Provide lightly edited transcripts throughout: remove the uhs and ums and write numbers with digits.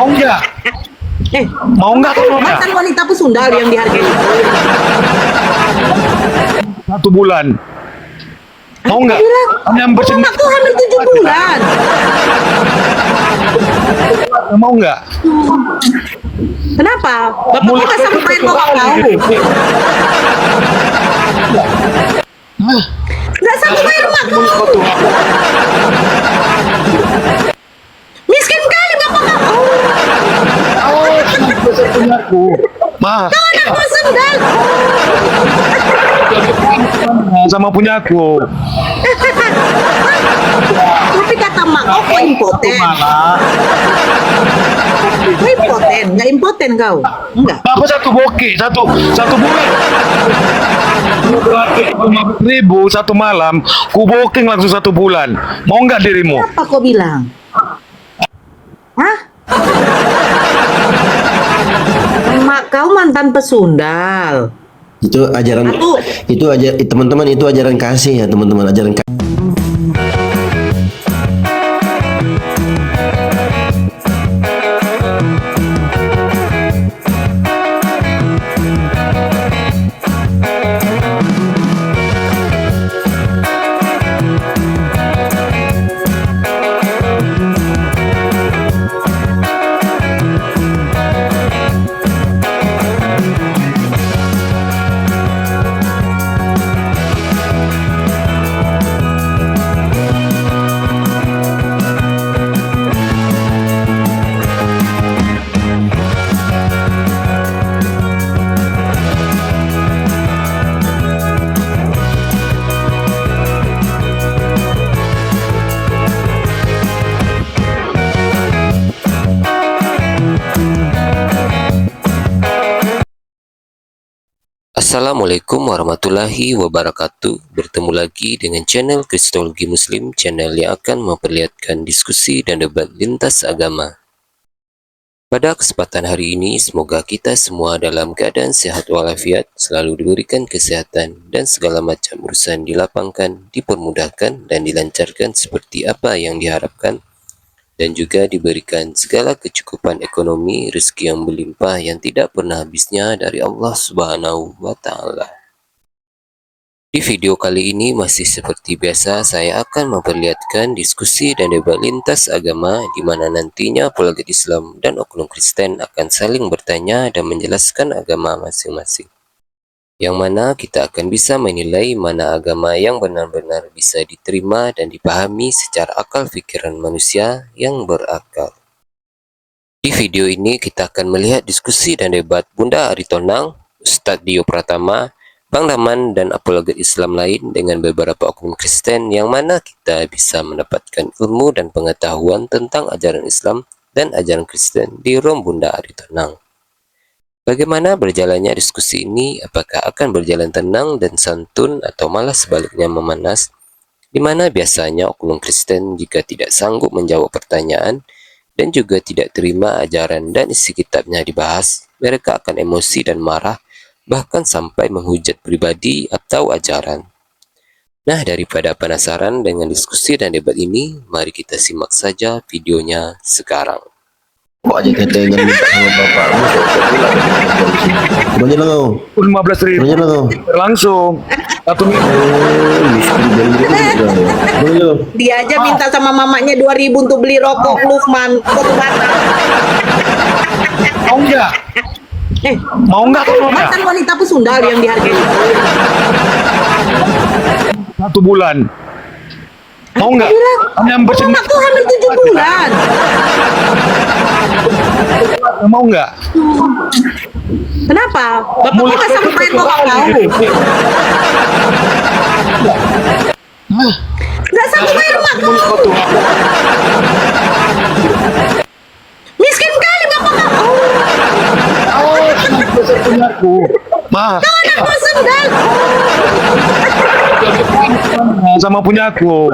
Mau nggak? Eh, Mau nggak atau mau nggak? mantan wanita pesundal yang dihargai. 1 bulan. Mau nggak? Bilang, Yang bersedia. aku hamil 7 bulan. Mau nggak? Kenapa? Bapak kok nggak sampai bapak tahu? Nggak sanggup bayar rumahku. Miskin kali bapak kau. Aku. Ma, Kau anak pesundal. sama punya aku. Tapi kata mak kau kok impoten. Kau impoten, nggak impoten kau? Enggak. Bapak 1 boki, satu bulan. 15.000 1 malam, ku booking langsung 1 bulan. Mau nggak dirimu? Apa kau bilang? Hah? Mak kau mantan pesundal. Itu ajaran Aku- itu aja teman-teman, itu ajaran kasih ya teman-teman, ajaran kasih. Assalamualaikum warahmatullahi wabarakatuh. Bertemu lagi dengan channel Kristologi Muslim, channel yang akan memperlihatkan diskusi dan debat lintas agama. Pada kesempatan hari ini, semoga kita semua dalam keadaan sehat walafiat, selalu diberikan kesehatan, dan segala macam urusan dilapangkan, dipermudahkan, dan dilancarkan seperti apa yang diharapkan, dan juga diberikan segala kecukupan ekonomi, rezeki yang berlimpah yang tidak pernah habisnya dari Allah Subhanahu wa Ta'ala. Di video kali ini masih seperti biasa, saya akan memperlihatkan diskusi dan debat lintas agama di mana nantinya apologet Islam dan oknum Kristen akan saling bertanya dan menjelaskan agama masing-masing. Yang mana kita akan bisa menilai mana agama yang benar-benar bisa diterima dan dipahami secara akal pikiran manusia yang berakal. Di video ini kita akan melihat diskusi dan debat Bunda Aritonang, Ustadz Dio Pratama, Bang Rahman, dan apologet Islam lain dengan beberapa oknum Kristen yang mana kita bisa mendapatkan ilmu dan pengetahuan tentang ajaran Islam dan ajaran Kristen di room Bunda Aritonang. Bagaimana berjalannya diskusi ini? Apakah akan berjalan tenang dan santun atau malah sebaliknya memanas? Di mana biasanya oknum Kristen jika tidak sanggup menjawab pertanyaan dan juga tidak terima ajaran dan isi kitabnya dibahas, mereka akan emosi dan marah, bahkan sampai menghujat pribadi atau ajaran. Nah, daripada penasaran dengan diskusi dan debat ini, mari kita simak saja videonya sekarang. Kok aja ketengan minta sama bapakmu sebulan. Banyak lah kau. 15.000 Banyak lah kau. langsung 1 minggu. Miskin banyak. Banyak lah. Dia aja minta sama mamanya 2.000 untuk beli rokok Lukman. Mau nggak? Mau nggak atau mau nggak? Mantan wanita pesundal yang dihargai. 1 bulan. Mau nggak? Bilang, Yang bersedia. aku hamil 7 bulan. Mau nggak? Kenapa? Bapak kok nggak sanggup bayar bapak kau? Nggak sanggup bayar rumahku. Miskin kali bapak kau. Aku. Ma, Kau anak pesundal. sama punya aku.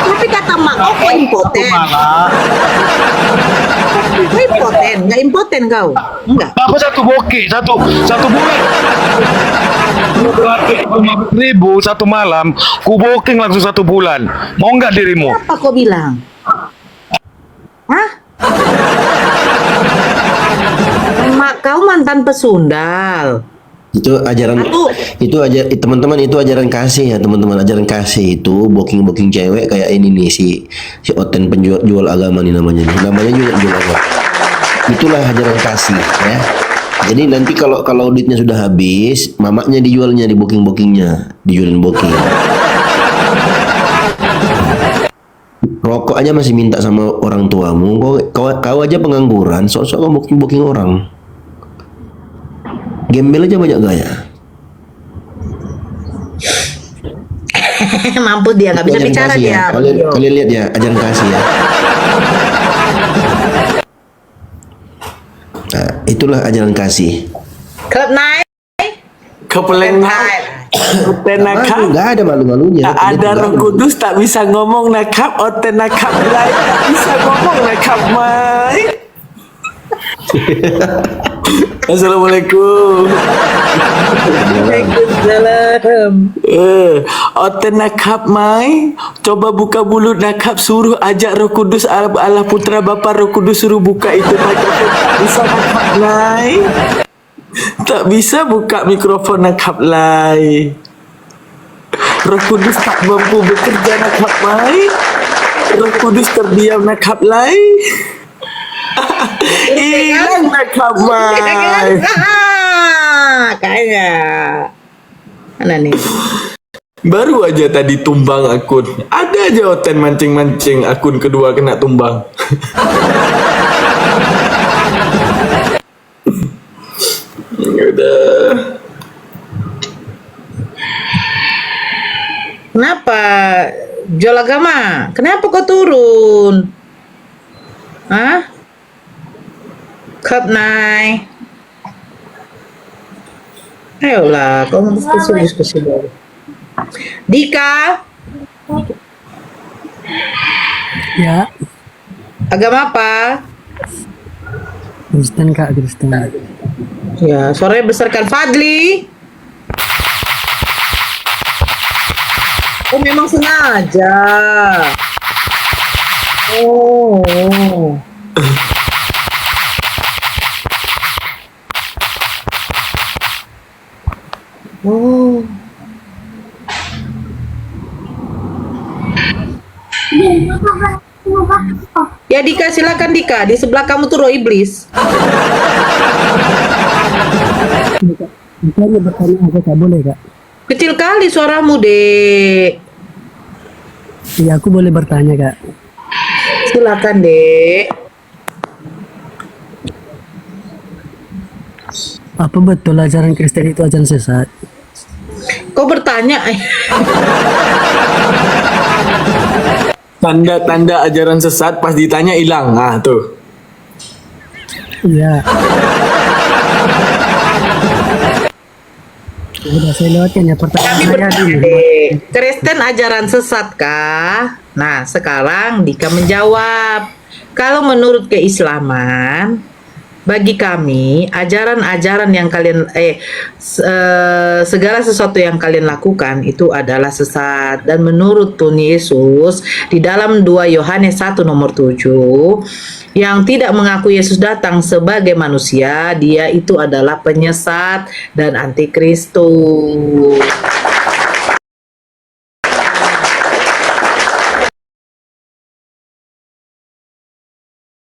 Tapi kata mak kau kok impoten. Kau impoten, nggak impoten kau? Enggak. Bapak 1 boki, satu bulan. 15.000 1 malam, ku booking langsung 1 bulan. Mau nggak dirimu? Apa kau bilang? Hah? Mak kau mantan pesundal. Itu ajaran Aku itu aja teman-teman, itu ajaran kasih ya teman-teman. Ajaran kasih itu booking cewek kayak ini nih, si Oten penjual jual agama nih namanya nih. Namanya juga jual agama. Itulah ajaran kasih ya. Jadi nanti kalau duitnya sudah habis, mamanya dijualnya di bookingnya, dijualin booking. Rokok aja masih minta sama orang tuamu. Kau aja pengangguran, sok-sok kau booking orang. Gembel aja banyak gaya. mampus dia nggak bisa Ajaran bicara kasih dia. ya. Kalian lihat ya, ajaran kasih ya. Nah, itulah ajaran kasih. Klub naik. Kepeleng Oten nakap. Enggak ada malu-malunya. Tak ada Roh Kudus tak bisa ngomong nakap. Oten nakap lain tak bisa ngomong nakap mai. Assalamualaikum. Waalaikumsalam. Oten nakap mai. Coba buka mulut nakap, suruh ajak Roh Kudus Allah Putra Bapa Roh Kudus, suruh buka itu mikrofon. Tak bisa nakap lai. Tak bisa buka mikrofon nakap lai. Roh Kudus tak mampu bekerja nakap lai. Roh Kudus terdiam nakap lai. Hilang nakap mai. Kayaknya. Mana nih? Baru aja tadi tumbang akun. Ada aja Oten mancing-mancing akun kedua kena tumbang. Udah. Kenapa? Jual agama? Kenapa kau turun? Hah? Klub naik. Ayolah, kau mau diskusi dulu. Dika, Ya, agama apa? Kristen Kak, Kristen. Ya, suaranya besarkan. Fadli. Oh, memang sengaja. Oh. Oh. Ya Dika, silakan Dika. Di sebelah kamu tuh roh iblis. Bisa aja bertanya aja Kak, boleh Kak? Kecil kali suaramu, Dek. Iya, aku boleh bertanya Kak. Silakan, Dek. Apa betul ajaran Kristen itu ajaran sesat? Kau bertanya. Tanda-tanda ajaran sesat pas ditanya hilang. Nah tuh. Iya. Udah saya lewatkan ya Kami pertanyaan saya bertanya, dulu. Dek. Kristen ajaran sesat kah? Nah, sekarang Dika menjawab. Kalau menurut keislaman, bagi kami ajaran-ajaran yang kalian segala sesuatu yang kalian lakukan itu adalah sesat. Dan menurut Tuhan Yesus di dalam 2 Yohanes 1 nomor 7, yang tidak mengaku Yesus datang sebagai manusia, dia itu adalah penyesat dan antikristus.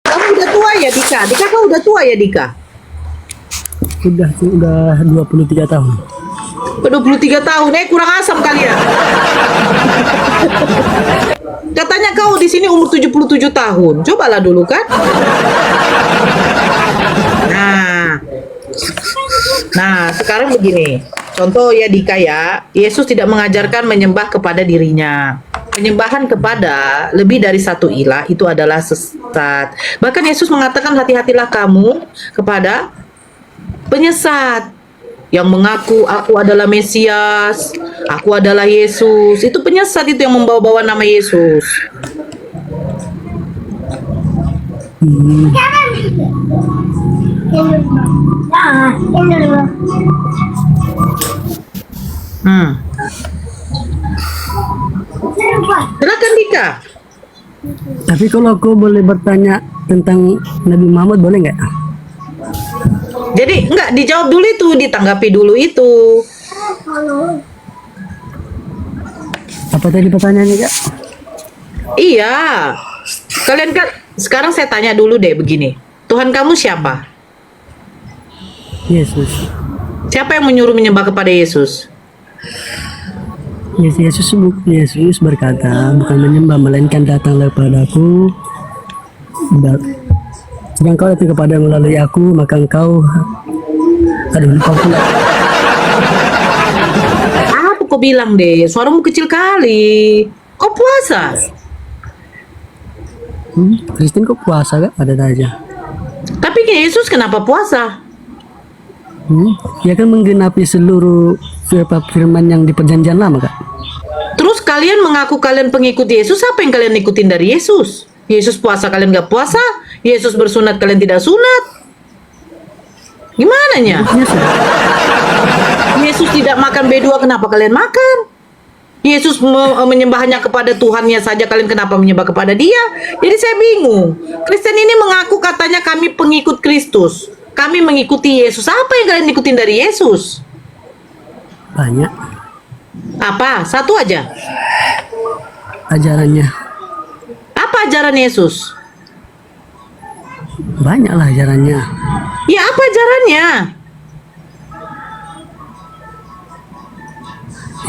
Kamu udah tua ya Dika? Dika kau udah tua ya Dika? Udah 23 tahun. 23 tahun, kurang asam kalian. Katanya kau di sini umur 77 tahun. Cobalah dulu kan. Nah, sekarang begini. Contoh ya Dika ya, Yesus tidak mengajarkan menyembah kepada dirinya. Penyembahan kepada lebih dari satu ilah itu adalah sesat. Bahkan Yesus mengatakan hati-hatilah kamu kepada penyesat yang mengaku aku adalah Mesias, aku adalah Yesus. Itu penyesat itu yang membawa-bawa nama Yesus. Silakan Dika. Tapi kalau aku boleh bertanya tentang Nabi Muhammad boleh nggak? Jadi enggak dijawab dulu itu, ditanggapi dulu itu. Apa tadi pertanyaannya Kak? Iya. Kalian kan sekarang saya tanya dulu deh begini. Tuhan kamu siapa? Yesus. Siapa yang menyuruh menyembah kepada Yesus? Yesus berkata, bukan menyembah melainkan datanglah kepadaku. Jika engkau datang kepada melalui aku, maka engkau lupa pula. Apa kau bilang deh? Suaramu kecil kali. Kau puasa? Kristen kok puasa Kak? Ada aja. Tapi Yesus kenapa puasa? Dia kan menggenapi seluruh firman yang di perjanjian lama Kak. Terus kalian mengaku kalian pengikut Yesus, apa yang kalian ikutin dari Yesus? Yesus puasa kalian gak puasa? Yesus bersunat kalian tidak sunat? Gimana nya? Yesus tidak makan B2, kenapa kalian makan? Yesus menyembahnya kepada Tuhannya saja, kalian kenapa menyembah kepada dia? Jadi saya bingung. Kristen ini mengaku katanya kami pengikut Kristus, kami mengikuti Yesus. Apa yang kalian ikutin dari Yesus? Banyak Apa? Satu aja. ajarannya. Apa ajaran Yesus? Banyak lah ajarannya. Ya apa ajarannya?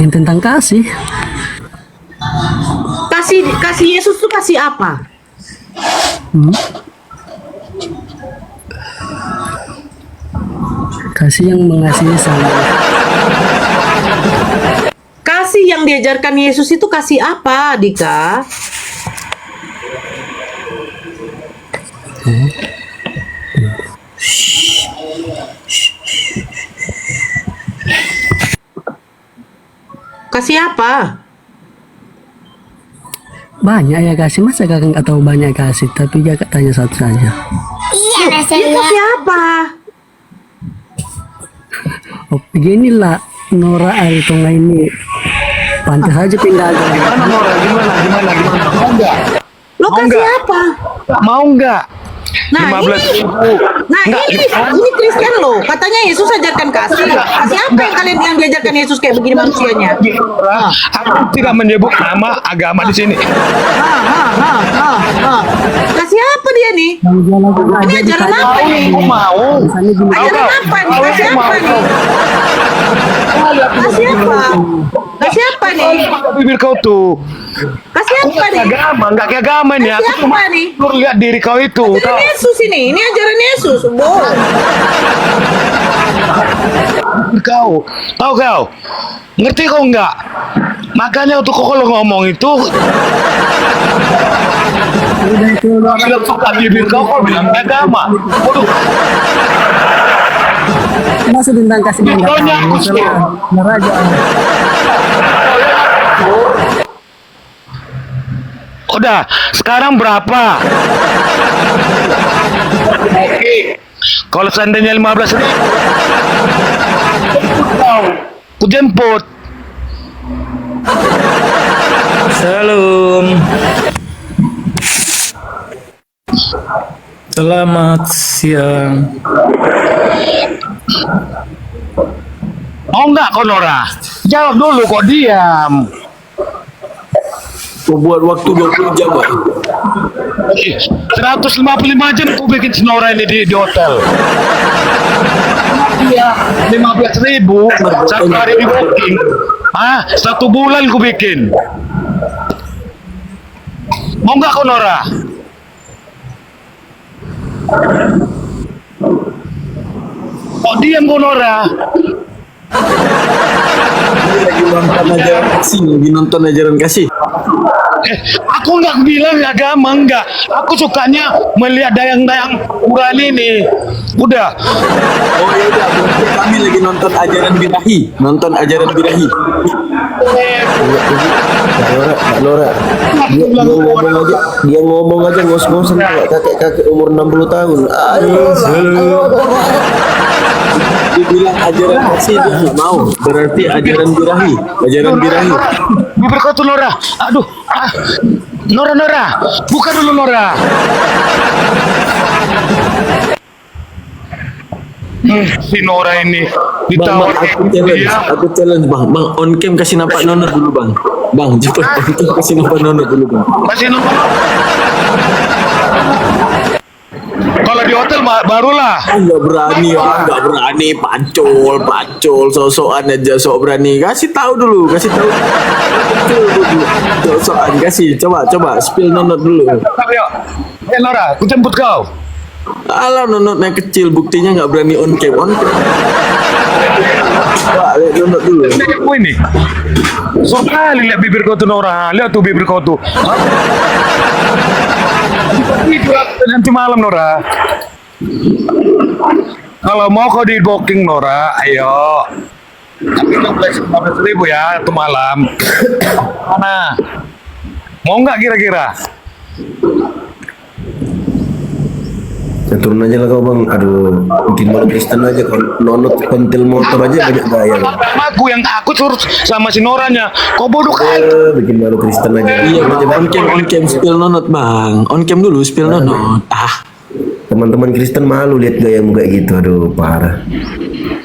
Yang tentang kasih. Kasih Yesus tuh kasih apa? Kasih yang mengasihi sama. Kasih yang diajarkan Yesus itu kasih apa, Dika? Kasih apa? Banyak ya kasih, masa kakak nggak tahu banyak kasih, tapi kakak tanya satu saja. Dia kasih apa? Oh, beginilah Nora Aritonga ini. Pantas saja tinggal. Gimana Nora? Gimana? Mau nggak? Lo Mau kasih nggak? apa? Mau nggak? Nah, 15.000. Nah ini Kristen loh, katanya Yesus ajarkan kasih. Kasih apa yang kalian yang diajarkan Yesus kayak begini manusianya? Nora, aku tidak menyebut nama agama di sini. Kasih apa dia nih? Ini ajaran apa nih? Aku mau. Ajaran apa nih? Kasih apa nih? Kasih apa? Kasih apa nih? Bibir kau tuh. Kasih apa nih? Nggak kayak agama nih. Kasih Aku cuma apa nih? suruh lihat diri kau itu. Ajaran Yesus ini ajaran Yesus. Bohong. Kau, tahu kau? Ngerti kau nggak? Makanya untuk kau kalau ngomong itu, Udah itu bilang suka bibir kau bilang agama. Waduh, masih tentang kasih yang nggak Contohnya tahu. aku sih. Neraja. udah. Sekarang berapa? Oke. Kalau seandainya 15.000, ku jemput. Shalom. Selamat siang. Mau nggak kau Nora? Jawab dulu kok diam. Membuat waktu 20 jam, Pak. 155 jam ku bikin si Nora ini di hotel. Iya, 15.000 satu hari di booking. 1 bulan ku bikin. Mau nggak kau Nora? Kok diam kau Nora? Lagi nonton ajaran kasih. Aku nggak bilang agama, enggak. Aku sukanya melihat dayang-dayang Quran ini. Udah. Oh ya udah, berarti kami lagi nonton ajaran birahi. Nonton ajaran birahi. Kak Nora, dia ngomong aja ngos-ngosan kayak kakek-kakek umur 60 tahun. Ayo. Dibilang ajaran kasih dia nggak mau. Berarti ajaran birahi. Ajaran birahi. Bibir kau tuh Nora. Aduh. Nora. Buka dulu Nora. Si Nora ini Bang, ditawar aku challenge bang. Bang, on cam kasih nampak nonot dulu bang. Bang, cepat on cam kasih nampak nonot dulu bang. masih nonton. Kalau di hotel barulah. Nggak berani, nggak berani, pacul, sosokan aja, sok berani. Kasih tahu dulu. Sosokan kasih, coba, spill nonot dulu. Ayo. Nora, ku jemput kau. Alah nonotnya kecil, buktinya nggak berani on cam. Coba lihat nonot dulu. Aku ini. Sekali lihat bibir kau tuh Nora. Lihat tuh bibir kau tuh. Itu nanti malam Nora. Kalau mau kau di booking Nora, ayo. Tapi 15.000 ya tuh malam. Mana? Mau nggak kira-kira? Ya, turun aja lah kau bang. Aduh, bikin malu Kristen aja. Kalau nonot pentil motor aja banyak gaya. Bang. Sama aku suruh sama si Noranya. Kau bodoh kan? Bikin malu Kristen aja. Iya, on cam spill nonot bang. On cam dulu spill nonot. Teman-teman Kristen malu lihat gayamu kayak gitu. Aduh, parah.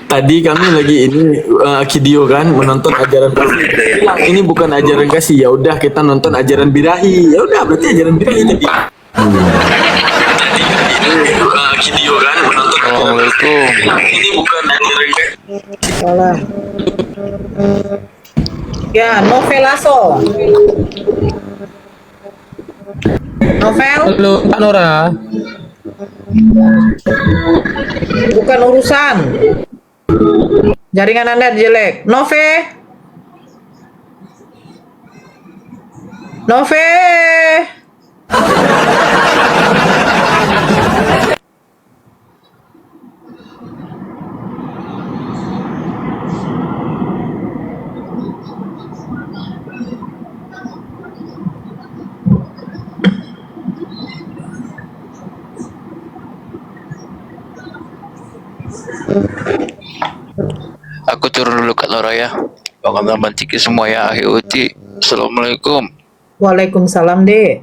Tadi kami lagi ini video kan menonton ajaran bilang ini bukan ajaran kasih, ya udah kita nonton ajaran birahi. Ya udah berarti ajaran birahi tadi. Tadi ini video kan menonton Assalamualaikum. ini bukan ajaran kasih. Salah. Ya, Novelaso. Novel, Halo, Kak Nora. bukan urusan. Jaringan Anda jelek. Nove. Aku turun dulu Kak Nora ya. Teman-teman Ciki semua ya, akhir uti. Assalamualaikum. Waalaikumsalam, Dek.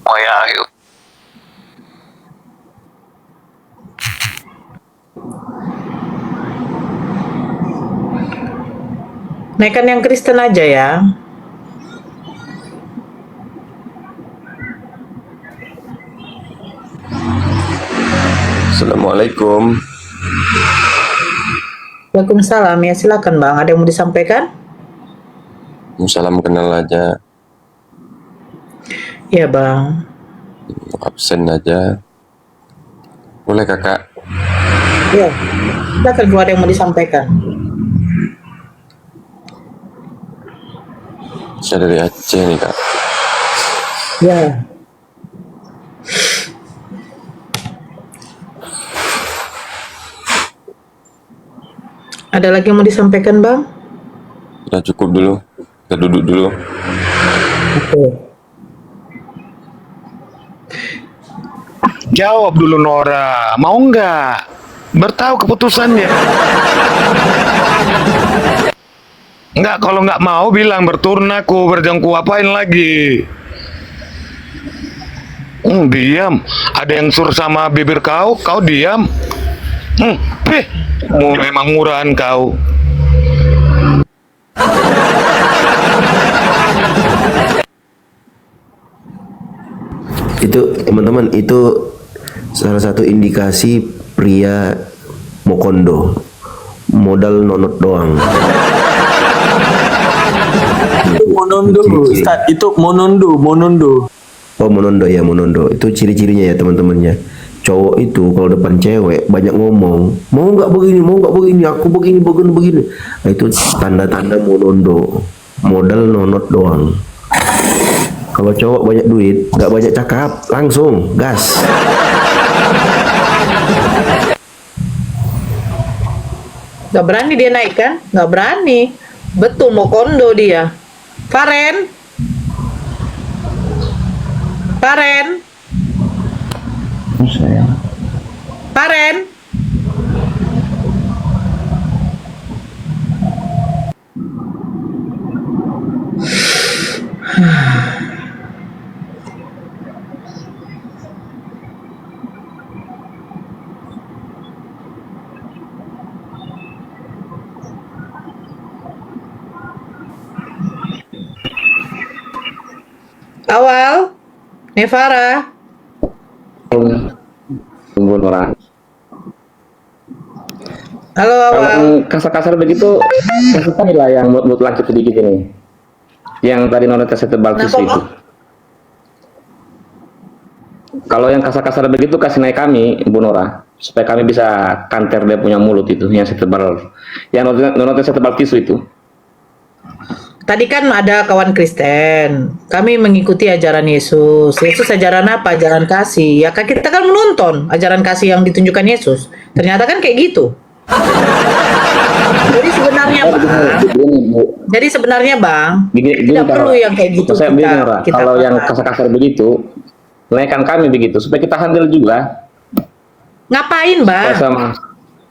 Oh ya, akhir. Naikkan yang Kristen aja ya. Assalamualaikum. Waalaikumsalam ya, silakan Bang. Ada yang mau disampaikan? Salam kenal aja, Ya Bang. absen aja. Boleh kakak? Ya, silakan kalau ada yang mau disampaikan. Saya dari Aceh nih kak. Ya. Ada lagi yang mau disampaikan Bang? Udah cukup dulu, kita duduk dulu. Oke. Jawab dulu Nora. Mau nggak? Bertahu keputusannya. Nggak, kalau nggak mau bilang berturun aku, berjengku apain lagi? Diam. Ada yang suruh sama bibir kau diam. Memang murahan kau. Itu teman-teman, itu salah satu indikasi pria Mokondo, modal nonot doang. Monondo, Ustaz. Itu monondo. Oh, Monondo ya, Monondo. Itu ciri-cirinya ya teman-temannya. Cowok itu kalau depan cewek banyak ngomong, mau nggak begini, aku begini. Nah, itu tanda-tanda Monondo, modal nonot doang. Kalau cowok banyak duit, nggak banyak cakap, langsung gas. Gak berani dia naik kan? Gak berani. Betul, mau kondo dia. Faren. Faren. Awal, Nevara. Tunggu Nora. Halo Kalau Awal. yang kasar-kasar begitu, kasih tahu lah yang mood lagi sedikit ini. Yang tadi Nora kasih tebal tisu Kenapa, itu. Bang? Kalau yang kasar-kasar begitu kasih naik kami, Bu Nora, supaya kami bisa kanter dia punya mulut itu yang setebal, yang Nora setebal tisu itu. Tadi kan ada kawan Kristen. Kami mengikuti ajaran Yesus. Yesus ajaran apa? Ajaran kasih. Ya kan kita kan menonton ajaran kasih yang ditunjukkan Yesus. Ternyata kan kayak gitu. Jadi sebenarnya Bang, Begini, Bu. jadi sebenarnya Bang, Gini, tidak perlu Nora. yang kayak gitu Saya begini, kita, Nora. kita Kalau yang paham. kasar-kasar begitu, naikkan kami begitu, supaya kita handle juga. Ngapain Bang? Supaya sama.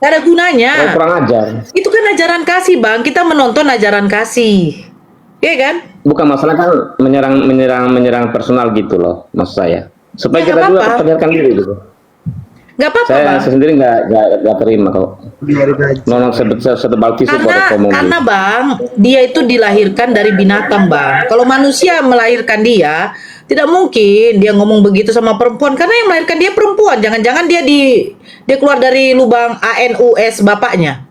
Gak ada gunanya. Kurang ajar. Itu kan ajaran kasih Bang. Kita menonton ajaran kasih. Iya kan? Bukan masalah kan menyerang personal gitu loh, maksud saya. Supaya Ya, kita nggak juga apa-apa. perlihatkan diri gitu. Gak apa-apa Bang. Saya sendiri nggak terima kalau nonton setebal tisu pada Karena Bang, dia itu dilahirkan dari binatang Bang. Kalau manusia melahirkan dia, tidak mungkin dia ngomong begitu sama perempuan karena yang melahirkan dia perempuan. Jangan-jangan dia keluar dari lubang anus bapaknya.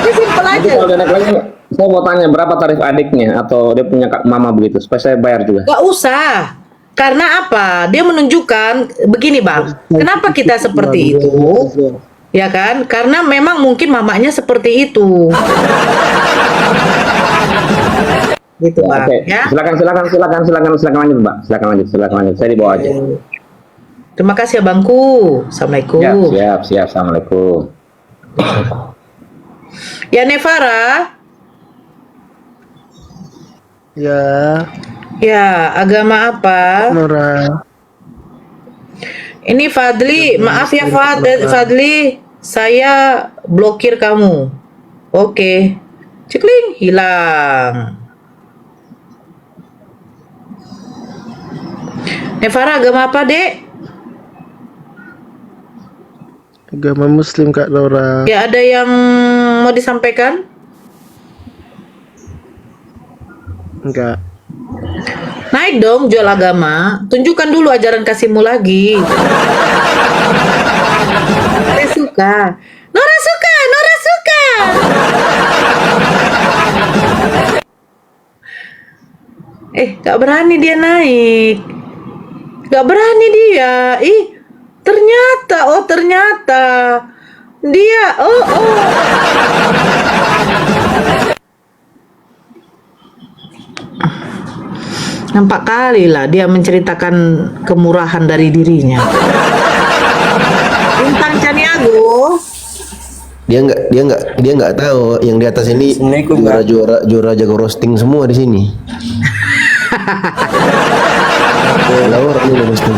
Ini simpel Nanti aja. kalau dia naik lagi, saya mau tanya berapa tarif adiknya atau dia punya mama begitu, supaya saya bayar juga. Gak usah. Karena apa? Dia menunjukkan begini Bang. Kenapa kita seperti itu? Ya kan? Karena memang mungkin mamanya seperti itu. Gitu Bang. Oke, Ya. silakan lanjut, Mbak. Silakan lanjut. Saya di bawah aja. Terima kasih ya Bangku. Assalamualaikum. Siap. Assalamualaikum. Ya Nevara. Ya, Ya, agama apa? Nora. Ini Fadli, maaf ya Fadli, saya blokir kamu. Oke. Cikling, hilang. Nevara agama apa, Dek? Agama Muslim Kak Nora. Ya, ada yang mau disampaikan? Enggak. Naik dong jual agama. Tunjukkan dulu ajaran kasihmu lagi. Saya suka. Nora suka. Gak berani dia naik. Gak berani dia. Ternyata. Dia, Nampak kali lah dia menceritakan kemurahan dari dirinya. Bintang Caniago. Dia nggak tahu yang di atas ini juara jago roasting semua di sini. Laur ini roasting.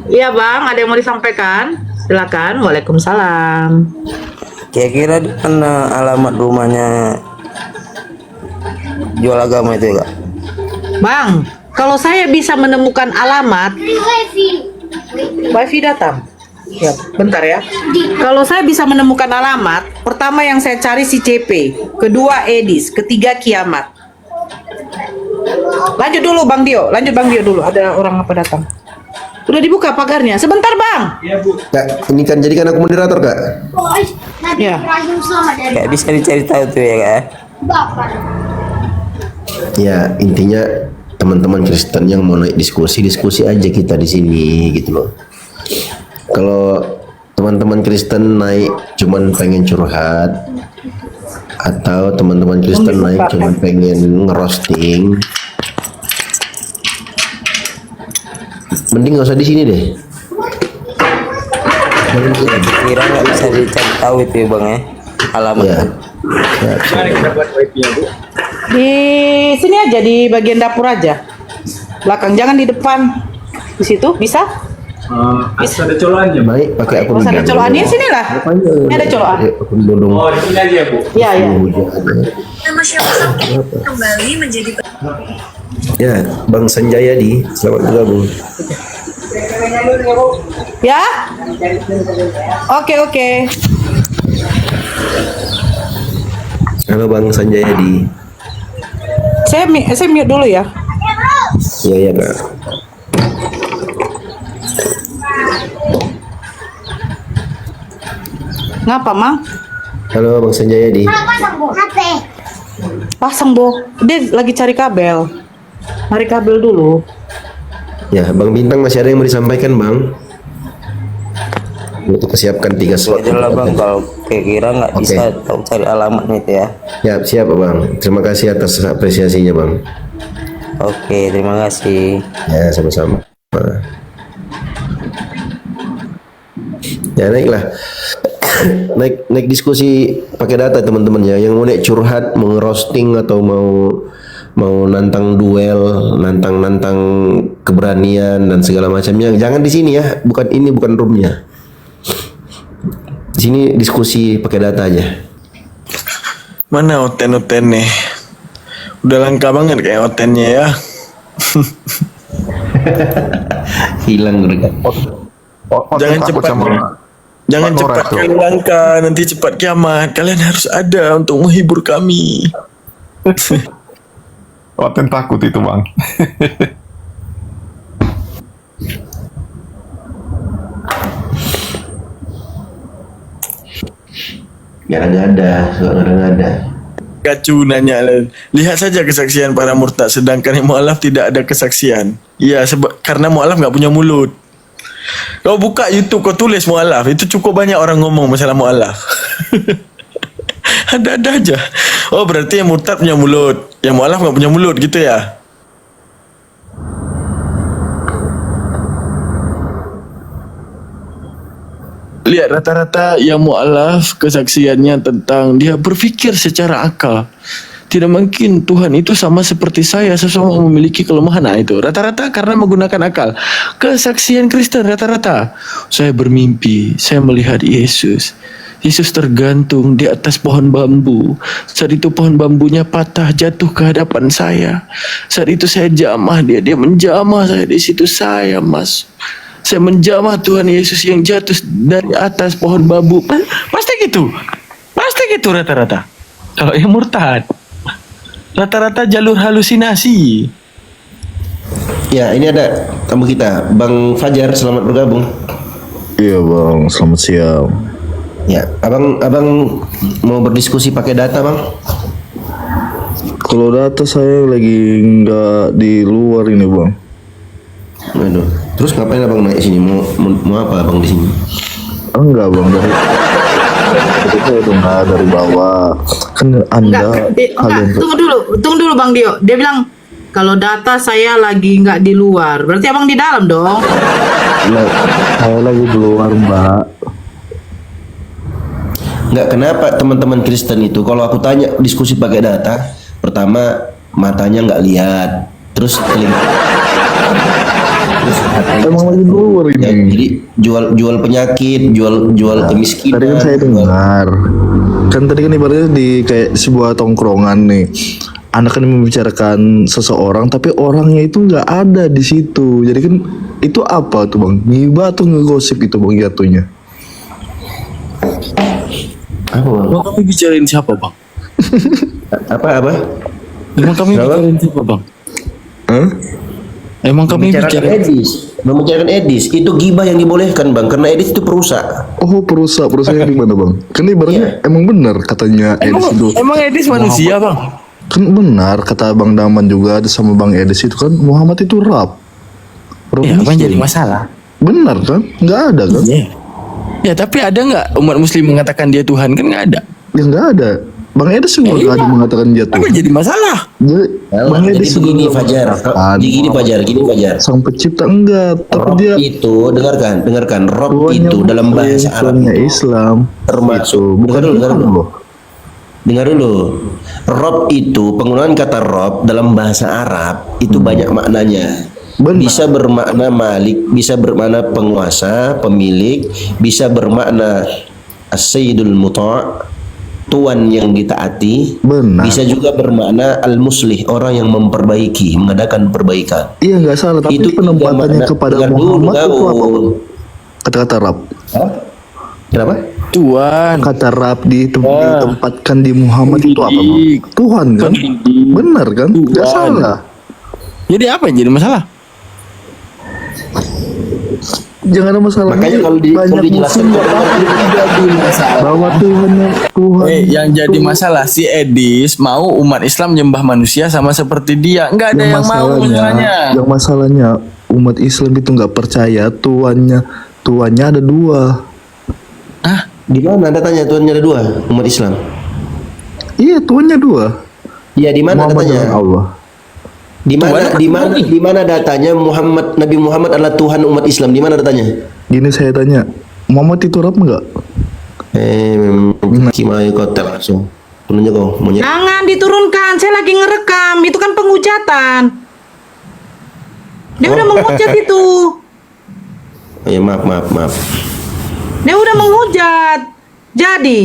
Iya Bang, ada yang mau disampaikan? Silakan. Waalaikumsalam. Kira-kira di mana alamat rumahnya jual agama itu ya Kak? Bang, kalau saya bisa menemukan alamat, Wifi datang. Ya, bentar ya. Kalau saya bisa menemukan alamat, pertama yang saya cari si CP, kedua Edis, ketiga Kiamat. Lanjut dulu Bang Dio dulu. Ada orang apa datang? Udah dibuka pagarnya. Sebentar Bang. Kak, ini kan jadikan aku moderator Kak. Ya. Kayak bisa dicari tahu tuh ya Kak? Ya intinya teman-teman Kristen yang mau naik diskusi aja kita di sini gitu loh. Kalau teman-teman Kristen naik cuman pengen curhat atau teman-teman Kristen naik cuman pengen ngerosting, mending nggak usah di sini deh. Kira nggak bisa dicari tahu itu ya Bang ya? Alamatnya. Ya. Di sini aja, di bagian dapur aja. Belakang, jangan di depan. Di situ bisa? Ada colokannya, Bu. Baik, pakai akun. Masa ada colokannya sini lah. Ini ada colokan. Akun bodong. Oh, di sini aja, Bu. Iya. Nama siapa kembali menjadi Ya, Bang Sanjayadi, selamat bergabung. Ya? Oke. Halo Bang Sanjayadi. Saya mute dulu ya. Iya iya Kak. Ngapa, Mang? Halo Bang Sanjayadi. Pasang, Bo. Dia lagi cari kabel. Cari kabel dulu. Ya Bang Bintang masih ada yang mau disampaikan Bang? Untuk persiapkan 3 slot. Itu lah bang, kalau kira nggak Oke. bisa tahu cari alamatnya itu ya. Ya siap Bang. Terima kasih atas apresiasinya Bang. Oke, terima kasih. Ya sama-sama. Ya naiklah. naik diskusi pakai data teman-teman ya. Yang mau naik curhat, mau ngerosting atau mau nantang duel, nantang keberanian dan segala macamnya, jangan di sini ya. Bukan roomnya. Di sini diskusi pakai data aja. Mana Oten nih? Udah langka banget kayak Otennya ya. Hilang mereka. Jangan cepat. Jangan cepat kalian langka, nanti cepat kiamat. Kalian harus ada untuk menghibur kami. Oten takut itu bang. Ngada-ngada, suka ngada-ngada. Kacu nanya, lihat saja kesaksian para murtad, sedangkan yang mu'alaf tidak ada kesaksian. Iya, karena mu'alaf nggak punya mulut. Kau buka YouTube, kau tulis mu'alaf, itu cukup banyak orang ngomong masalah mu'alaf. Ada-ada aja. Oh berarti yang murtad punya mulut, yang mu'alaf nggak punya mulut gitu ya? Lihat rata-rata yang mu'alaf kesaksiannya tentang dia berpikir secara akal. Tidak mungkin Tuhan itu sama seperti saya, sesama memiliki kelemahan. Nah itu rata-rata karena menggunakan akal. Kesaksian Kristen rata-rata, saya bermimpi, saya melihat Yesus. Yesus tergantung di atas pohon bambu. Saat itu pohon bambunya patah jatuh ke hadapan saya. Saat itu saya jamah dia menjamah saya, di situ saya masuk. Saya menjamah Tuhan Yesus yang jatuh dari atas pohon bambu. Pasti gitu rata-rata. Kalau yang murtad, rata-rata jalur halusinasi. Ya ini ada tamu kita, Bang Fajar, selamat bergabung. Iya bang, selamat siang. Ya, abang mau berdiskusi pakai data bang? Kalau data saya lagi nggak di luar ini bang. Aduh, terus ngapain abang naik sini? Mau apa abang di sini? Enggak bang, dari itu udah dari bawah. Kan anda kalian Tunggu dulu Bang Dio. Dia bilang kalau data saya lagi nggak di luar, berarti abang di dalam dong. saya lagi di luar mbak. Nggak, kenapa teman-teman Kristen itu kalau aku tanya diskusi pakai data, pertama matanya nggak lihat, terus telinga. Emang lagi di luar ini. Ya, jadi jual penyakit, jual kemiskinan. Tadi kan saya dengar. Kan tadi kan ibaratnya di kayak sebuah tongkrongan nih. Anak kan membicarakan seseorang, tapi orangnya itu nggak ada di situ. Jadi kan itu apa tuh bang? Ngibah atau ngegosip itu bang jatuhnya? Apa bang? Emang kami bicarain siapa bang? apa? Emang kami bicarain siapa bang? Emang kami Membicarakan Edis itu gibah yang dibolehkan bang, karena Edis itu perusak. Oh perusak yang di mana bang? Kan ibaratnya emang benar katanya Edis itu. Emang Edis manusia bang? Kan benar kata Bang Daman juga ada sama Bang Edis itu kan Muhammad itu Rab. Ya apa jadi masalah? Benar kan? Nggak ada kan? Ya tapi ada nggak umat muslim mengatakan dia Tuhan? Kan nggak ada. Ya nggak ada. Bang Edis juga nggak ada mengatakan dia Tuhan. Apa jadi masalah? Bang Edis begini Fajar. Gini Fajar. Sang pencipta enggak, tapi Rob dia itu dengarkan Rob itu dalam bahasa Arab itu Islam termasuk dengar dulu. Rob itu penggunaan kata Rob dalam bahasa Arab itu banyak maknanya. Bisa bermakna malik, bisa bermakna penguasa, pemilik, bisa bermakna as-sayyidul muta', tuan yang ditaati. Benar. Bisa juga bermakna al-muslih, orang yang memperbaiki, mengadakan perbaikan. Iya nggak salah, tapi itu penempatannya kepada Muhammad itu apa bang? Kata-kata Rab. Kenapa? Tuhan. Kata Rab ditempatkan di Muhammad itu apa, Bang? Tuhan kan? Benar kan? Nggak salah. Jadi apa yang jadi masalah? Jangan ada masalah. Makanya kalau dijelaskan bahwa Tuhan. Yang jadi masalah si Edis mau umat Islam nyembah manusia sama seperti dia. Enggak ada yang mau masalahnya. Yang masalahnya umat Islam itu nggak percaya tuannya ada dua. Di mana datanya Tuhannya ada dua umat Islam? Iya, tuannya dua. Iya, di mana Muhammad datanya? dan Allah. Di mana datanya Nabi Muhammad adalah Tuhan umat Islam? Di mana datanya? Gini saya tanya, Muhammad itu Rab enggak? Kimai kotel langsung. Menunjuk kau monyet. Jangan diturunkan, saya lagi ngerekam. Itu kan penghujatan. Dia udah menghujat itu. Ya maaf. Dia udah menghujat. Jadi,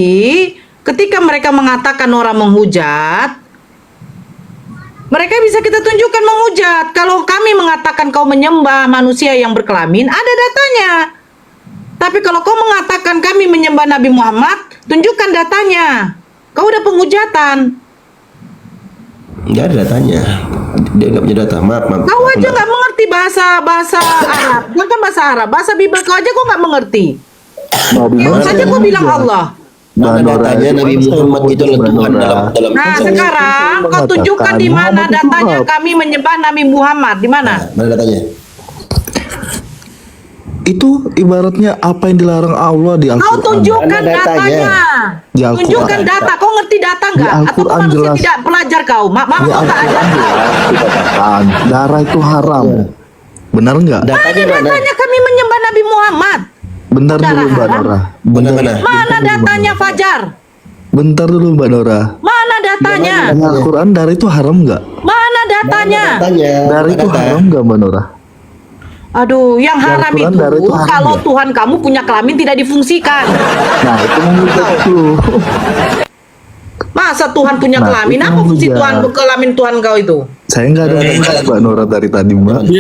ketika mereka mengatakan orang menghujat, mereka bisa kita tunjukkan menghujat. Kalau kami mengatakan kau menyembah manusia yang berkelamin, ada datanya. Tapi kalau kau mengatakan kami menyembah Nabi Muhammad, tunjukkan datanya. Kau udah penghujatan. Nggak ada datanya. Dia nggak punya data. Maaf. Kau aja nggak mengerti bahasa Arab. Bukan bahasa Arab, bahasa Bible kau aja kau nggak mengerti. Yang saja kau bilang Allah. Mana datanya Nabi Muhammad itu adalah Tuhan dalam. Nah sekarang kau tunjukkan di mana datanya kami menyembah Nabi Muhammad. Di mana? Mana datanya? Itu ibaratnya apa yang dilarang Allah di Kau Al-Quran. tunjukkan datanya. Di Al-Quran. Tunjukkan data. Kau ngerti data nggak? Di Atau kau Al-Quran manusia jelas. tidak pelajar kau? Maaf Di kau tak ajar. Al-Quran darah itu haram. Benar nggak? Datanya kami menyembah Nabi Muhammad. Bentar dulu Mbak Nora. Mana datanya Fajar? Bentar dulu Mbak Nora. Mana datanya? Di Al-Quran darah itu haram nggak? Mana datanya? Darah itu haram nggak Mbak Nora? Aduh, yang haram Al-Quran itu darah itu haram kalau nggak? Tuhan kamu punya kelamin tidak difungsikan. Nah itu menghujat itu. Masa Tuhan punya Nah, kelamin? itu Apa fungsi menghujat. Tuhan kelamin Tuhan kau itu? Saya nggak ada Mbak Nora dari tadi Mbak.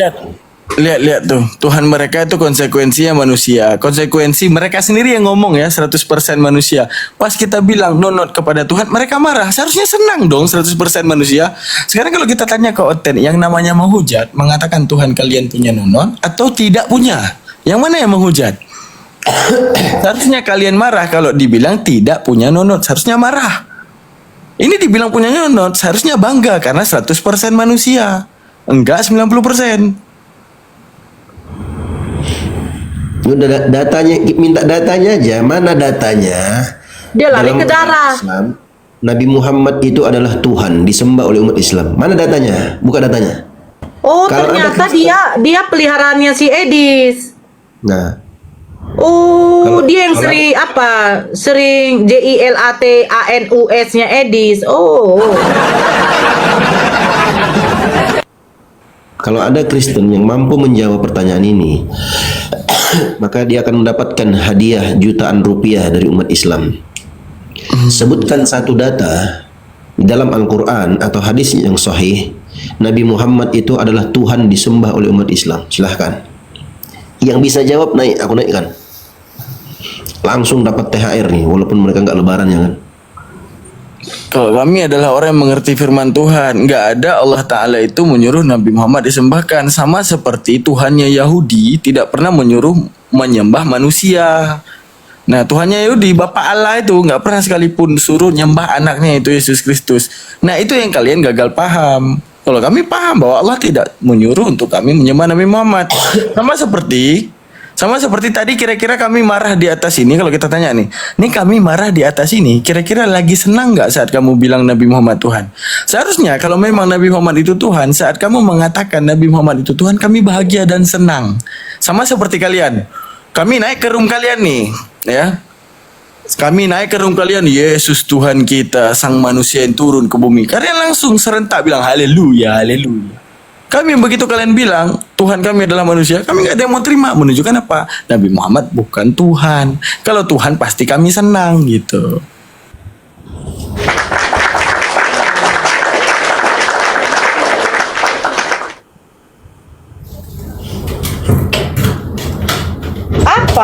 Lihat tuh, Tuhan mereka itu konsekuensinya manusia. Konsekuensi mereka sendiri yang ngomong ya, 100% manusia. Pas kita bilang nonot kepada Tuhan, mereka marah. Seharusnya senang dong 100% manusia. Sekarang kalau kita tanya ke Oten, yang namanya menghujat, mengatakan Tuhan kalian punya nonot atau tidak punya? Yang mana yang menghujat? Seharusnya kalian marah kalau dibilang tidak punya nonot. Seharusnya marah. Ini dibilang punya nonot, seharusnya bangga karena 100% manusia. Enggak 90%. Udah datanya, minta datanya aja. Mana datanya? Dia lari Dalam ke darah. Islam, Nabi Muhammad itu adalah Tuhan, disembah oleh umat Islam. Mana datanya? Buka datanya. Oh, Kalau ternyata ada dia peliharaannya si Edis. Nah, Oh, dia yang sering JILATANUS-nya Edis. Oh. kalau ada Kristen yang mampu menjawab pertanyaan ini, maka dia akan mendapatkan hadiah jutaan rupiah dari umat Islam. Sebutkan satu data di dalam Al-Quran atau hadis yang sahih, Nabi Muhammad itu adalah Tuhan disembah oleh umat Islam. Silahkan. Yang bisa jawab naik, aku naikkan. Langsung dapat THR nih, walaupun mereka nggak lebaran ya kan. Kalau kami adalah orang yang mengerti firman Tuhan, nggak ada Allah Ta'ala itu menyuruh Nabi Muhammad disembahkan. Sama seperti Tuhannya Yahudi tidak pernah menyuruh menyembah manusia. Nah, Tuhannya Yahudi, Bapak Allah itu nggak pernah sekalipun suruh nyembah anaknya itu Yesus Kristus. Nah, itu yang kalian gagal paham. Kalau kami paham bahwa Allah tidak menyuruh untuk kami menyembah Nabi Muhammad. Sama seperti tadi, kira-kira kami marah di atas ini. Kalau kita tanya nih kami marah di atas ini, kira-kira lagi senang nggak saat kamu bilang Nabi Muhammad Tuhan? Seharusnya kalau memang Nabi Muhammad itu Tuhan, saat kamu mengatakan Nabi Muhammad itu Tuhan, kami bahagia dan senang. Sama seperti kalian, kami naik ke room kalian nih, ya. Kami naik ke room kalian, Yesus Tuhan kita, sang manusia yang turun ke bumi. Kalian langsung serentak bilang haleluya, haleluya. Kami begitu kalian bilang Tuhan kami adalah manusia, kami nggak ada yang mau terima. Menunjukkan apa? Nabi Muhammad bukan Tuhan. Kalau Tuhan pasti kami senang gitu. Apa?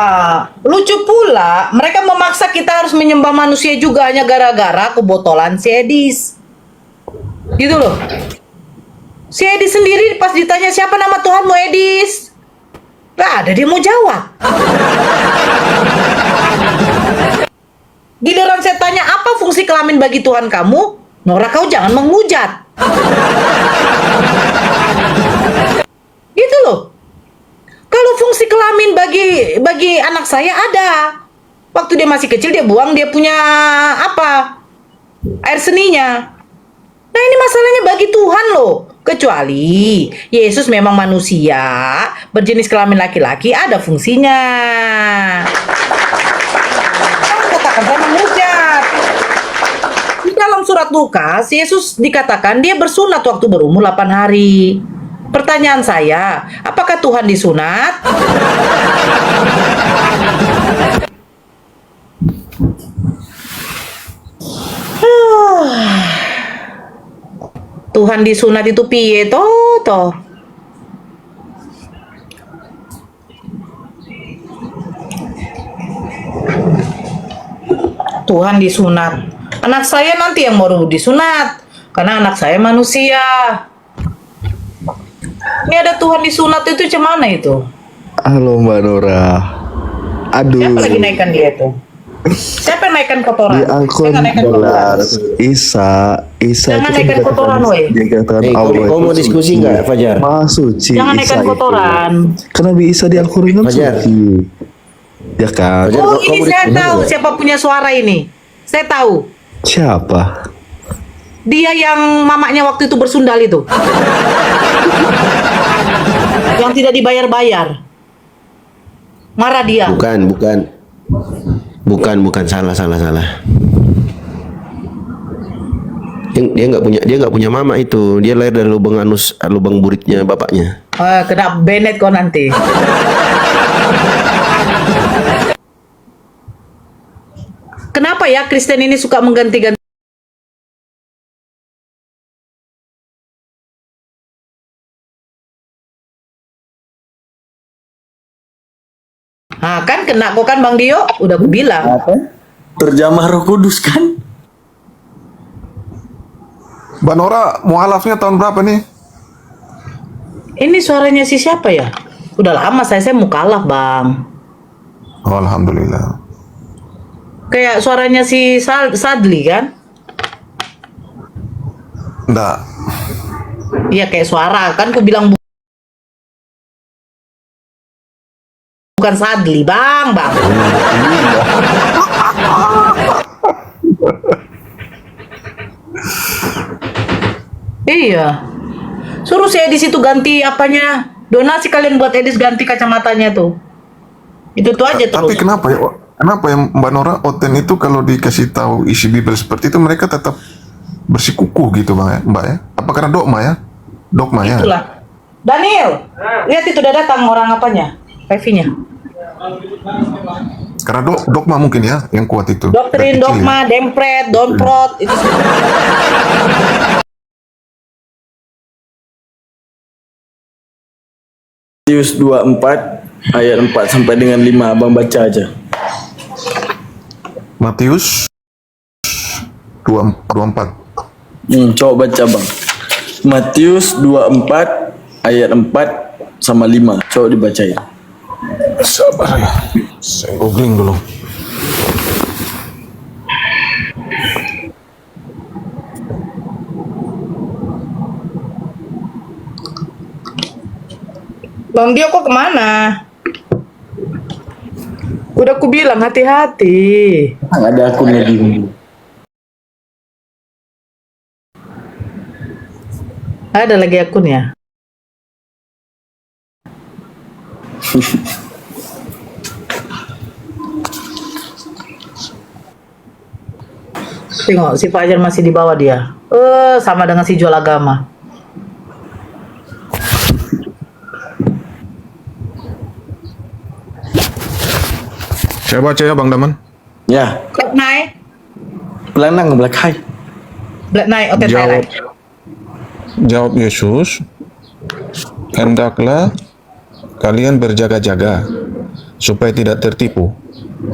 Lucu pula, mereka memaksa kita harus menyembah manusia juga hanya gara-gara kebotolan si Edis. Gitu loh. Si Edis sendiri pas ditanya siapa nama Tuhanmu Edis, gak ada dia mau jawab. Giliran saya tanya apa fungsi kelamin bagi Tuhan kamu, Nora kau jangan menghujat. Gitu loh. Kalau fungsi kelamin bagi anak saya ada. Waktu dia masih kecil dia buang dia punya apa? Air seninya. Nah ini masalahnya bagi Tuhan loh. Kecuali Yesus memang manusia berjenis kelamin laki-laki ada fungsinya. Katakan saya menghujat. Di dalam surat Lukas, Yesus dikatakan dia bersunat waktu berumur 8 hari. Pertanyaan saya, apakah Tuhan disunat? Tuhan disunat itu piye toh? Tuhan disunat. Anak saya nanti yang mau disunat karena anak saya manusia. Ini ada Tuhan disunat itu cuman itu. Halo Mbak Nora. Aduh. Siapa lagi naikkan dia tuh? Siapa yang naikkan kotoran? Di akun Saya nggak naikkan kotoran. Isa Jangan naikkan kotoran, weh. Dia katakan Allah. Kau mau diskusi nggak, Fajar? Maha suci. Jangan naikkan Isa kotoran. Itu. Karena Nabi Isa di Al-Quran kan Fajar. suci. Ya kan? Fajar, Oh, kau ini mau saya diskusi tahu nggak? siapa punya suara ini. Saya tahu. Siapa? Dia yang mamaknya waktu itu bersundal itu. Yang tidak dibayar-bayar. Marah dia. Bukan, salah. Dia nggak punya mama itu. Dia lahir dari lubang buritnya bapaknya. Kena Bennett kok nanti. Kenapa ya Kristen ini suka mengganti-ganti? Nah, kan kena kok kan Bang Dio, udah aku bilang. Terjamah Roh Kudus kan? Mbak Nora, mualafnya tahun berapa nih? Ini suaranya si siapa ya? Udah lama saya mukalaf, Bang. Oh, alhamdulillah. Kayak suaranya si Sadli kan? Enggak. Iya kayak suara kan aku bilang bukan Sadli, Bang. Iya. Suruh saya di situ ganti apanya? Donasi kalian buat Edis ganti kacamatanya tuh. Itu tuh aja terus. Tapi kenapa ya? Kenapa ya Mbak Nora, Oten itu kalau dikasih tahu isi Bible seperti itu mereka tetap bersikukuh gitu Bang ya, Mbak ya? Apa karena dogma ya? Dogma ya? Itulah. Daniel, lihat itu udah datang orang apanya? PV-nya. Karena dogma mungkin ya yang kuat itu. Doktrin, Dari kecil dogma, ya. dempret, donprot, itu semua. Matius 24 ayat 4 sampai dengan 5, Abang baca aja. Matius 24. Coba baca Bang. Matius 24 ayat 4 sama 5. Coba dibacain. Sabar ya. Saya googling dulu. Bang Dio kok kemana? Udah aku bilang hati-hati. Ada akunnya di Ada lagi akunnya. Tengok si Fajar masih di bawah dia. Sama dengan si jual agama. Saya baca ya Bang Daman. Ya. Black Knight. Pelanang Black High. Black Knight Oten Thailand. Jawab Yesus, hendaklah kalian berjaga-jaga, supaya tidak tertipu.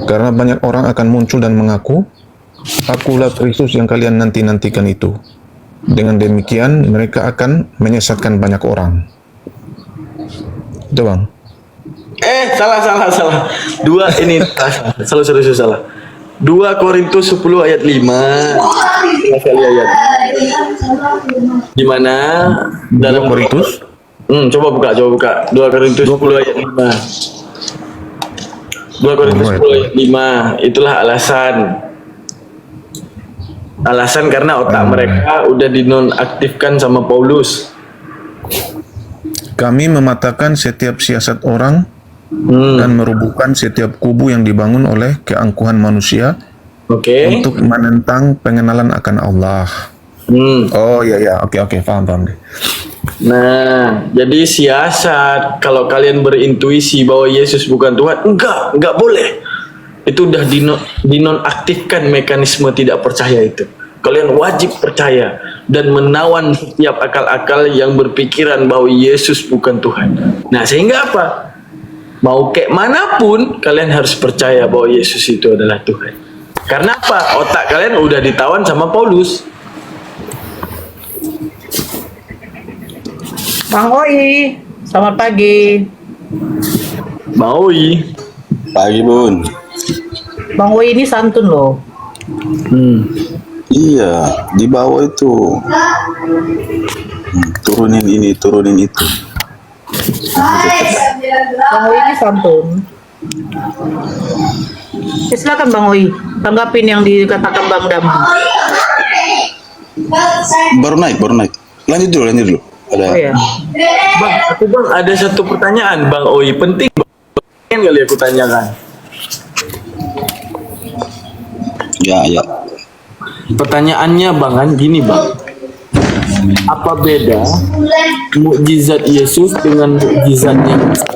Karena banyak orang akan muncul dan mengaku, akulah Kristus yang kalian nanti-nantikan itu. Dengan demikian, mereka akan menyesatkan banyak orang. Itu Bang. Salah. Dua ini salah. 2 Korintus 10 ayat 5. Kali ayat. Di mana dalam Korintus? Coba buka. 2 Korintus 10 ayat 5. 2 Korintus 10 ayat 5. Itulah alasan karena otak mereka udah dinonaktifkan sama Paulus. Kami mematahkan setiap siasat orang dan merubuhkan setiap kubu yang dibangun oleh keangkuhan manusia untuk menentang pengenalan akan Allah. Oh iya, oke, paham deh. Nah, jadi siasat kalau kalian berintuisi bahwa Yesus bukan Tuhan, enggak boleh. Itu udah dinonaktifkan mekanisme tidak percaya itu. Kalian wajib percaya dan menawan setiap akal-akal yang berpikiran bahwa Yesus bukan Tuhan. Nah, sehingga apa? Mau kayak manapun kalian harus percaya bahwa Yesus itu adalah Tuhan. Karena apa? Otak kalian udah ditawan sama Paulus. Bang Oi, selamat pagi. Bang Oi. Pagi Bun. Bang Oi ini santun loh. Iya, di bawah itu. Turunin ini, turunin itu. Bang Oi ini santun. Silakan Bang Oi, tanggapin yang dikatakan Bang Damang. Baru naik. Lanjut dulu. Ada. Bang, ada satu pertanyaan Bang Oi, penting kali aku tanyakan. Ya. Pertanyaannya Bang, gini Bang. Apa beda mukjizat Yesus dengan mukjizatnya Musa?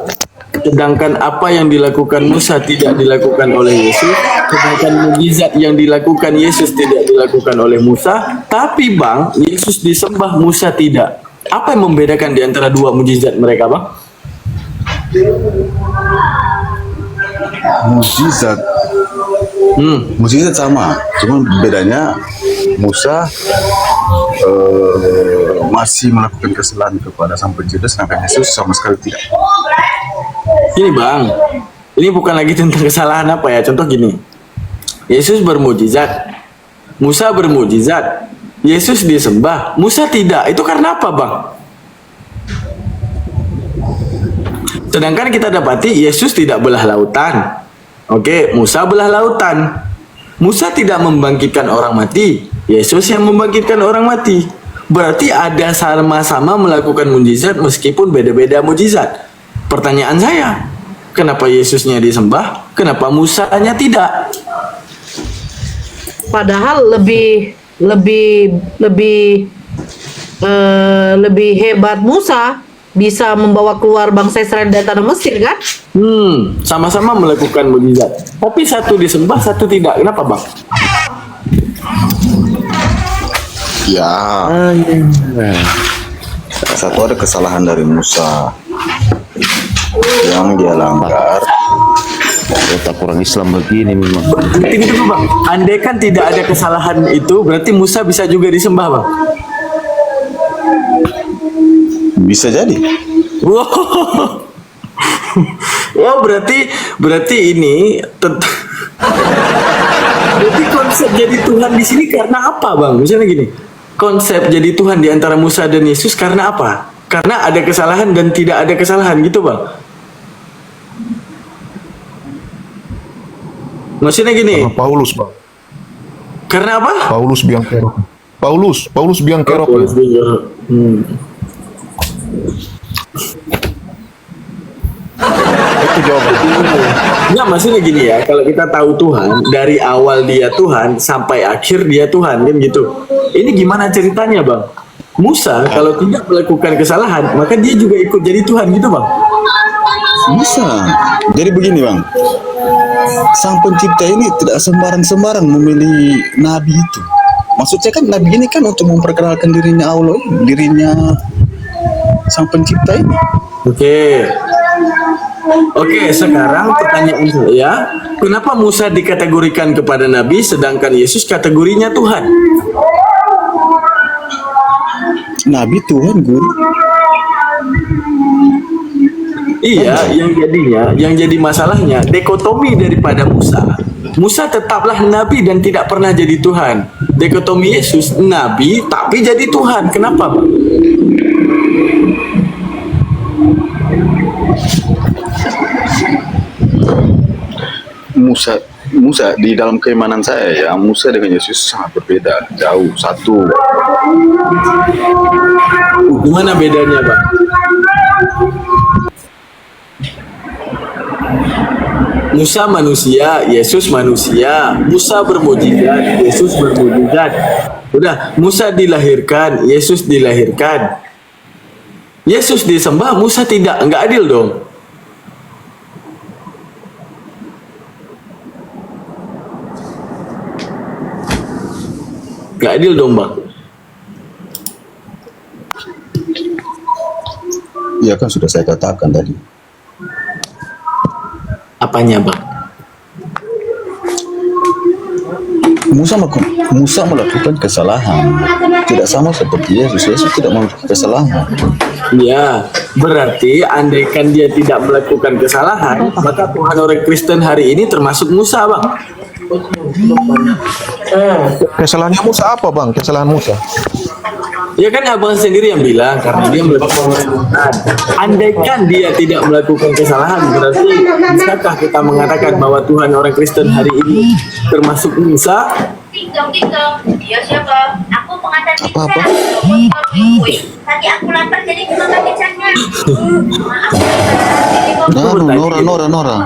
Sedangkan apa yang dilakukan Musa tidak dilakukan oleh Yesus, sedangkan mukjizat yang dilakukan Yesus tidak dilakukan oleh Musa, tapi Bang, Yesus disembah, Musa tidak. Apa yang membedakan di antara dua mukjizat mereka, Bang? Mukjizat sama, cuma bedanya Musa masih melakukan kesalahan kepada sang pencipta, sedangkan Yesus sama sekali tidak. Ini Bang, ini bukan lagi tentang kesalahan apa ya. Contoh gini, Yesus bermukjizat, Musa bermukjizat, Yesus disembah, Musa tidak. Itu karena apa Bang? Sedangkan kita dapati Yesus tidak belah lautan. Oke, Musa belah lautan. Musa tidak membangkitkan orang mati, Yesus yang membangkitkan orang mati. Berarti ada sama-sama melakukan mukjizat meskipun beda-beda mukjizat. Pertanyaan saya, kenapa Yesusnya disembah, kenapa Musanya tidak? Padahal lebih hebat Musa, bisa membawa keluar bangsa Israel dari tanah Mesir kan? Sama-sama melakukan mukjizat. Tapi satu disembah, satu tidak. Kenapa, Bang? Ya. Satu ada kesalahan dari Musa yang dia langgar. Otak orang Islam begini memang. Berarti gitu Bang. Andai kan tidak ada kesalahan itu, berarti Musa bisa juga disembah, Bang. Bisa jadi. Wow. Oh, berarti ini berarti konsep jadi Tuhan di sini karena apa, Bang? Misalnya gini, konsep jadi Tuhan di antara Musa dan Yesus karena apa? Karena ada kesalahan dan tidak ada kesalahan gitu, Bang. Maksudnya gini. Karena Paulus, Bang. Karena apa? Paulus biang kerok. Paulus biang kerok. Itu jawabannya. Nggak, maksudnya gini ya, kalau kita tahu Tuhan dari awal dia Tuhan sampai akhir dia Tuhan kan gitu. Ini gimana ceritanya, Bang? Musa kalau tidak melakukan kesalahan maka dia juga ikut jadi Tuhan gitu, Bang? Bisa. Jadi begini, Bang. Sang pencipta ini tidak sembarang-sembarang memilih nabi itu. Maksudnya kan nabi ini kan untuk memperkenalkan dirinya Allah, dirinya sang pencipta ini. Oke. Oke, sekarang pertanyaan saya, kenapa Musa dikategorikan kepada nabi sedangkan Yesus kategorinya Tuhan? Nabi Tuhan, Guru. Iya, yang jadi masalahnya dikotomi daripada Musa. Musa tetaplah nabi dan tidak pernah jadi Tuhan. Dikotomi Yesus, nabi tapi jadi Tuhan. Kenapa, Bang? Musa di dalam keimanan saya ya, Musa dengan Yesus sangat berbeda, jauh satu. Gimana bedanya, Bang? Musa manusia, Yesus manusia. Musa bermujizat, Yesus bermujizat. Udah, Musa dilahirkan, Yesus dilahirkan. Yesus disembah, Musa tidak. Enggak adil dong. Enggak adil dong, Bang. Ya kan sudah saya katakan tadi. Apanya, Bang? Musa melakukan kesalahan. Tidak sama seperti Yesus. Yesus tidak melakukan kesalahan. Ya, berarti andaikan dia tidak melakukan kesalahan, maka Tuhan orang Kristen hari ini termasuk Musa, Bang. Kesalahannya Musa apa, Bang? Kesalahan Musa? Ya kan abang sendiri yang bilang karena dia melakukan kesalahan. Andaikan dia tidak melakukan kesalahan, berarti bisakah kita mengatakan bahwa Tuhan orang Kristen hari ini termasuk Musa? Dia siapa? Aku pengantar pizza. Apa? Tadi aku lapar jadi cuma makan pizzanya. Nora.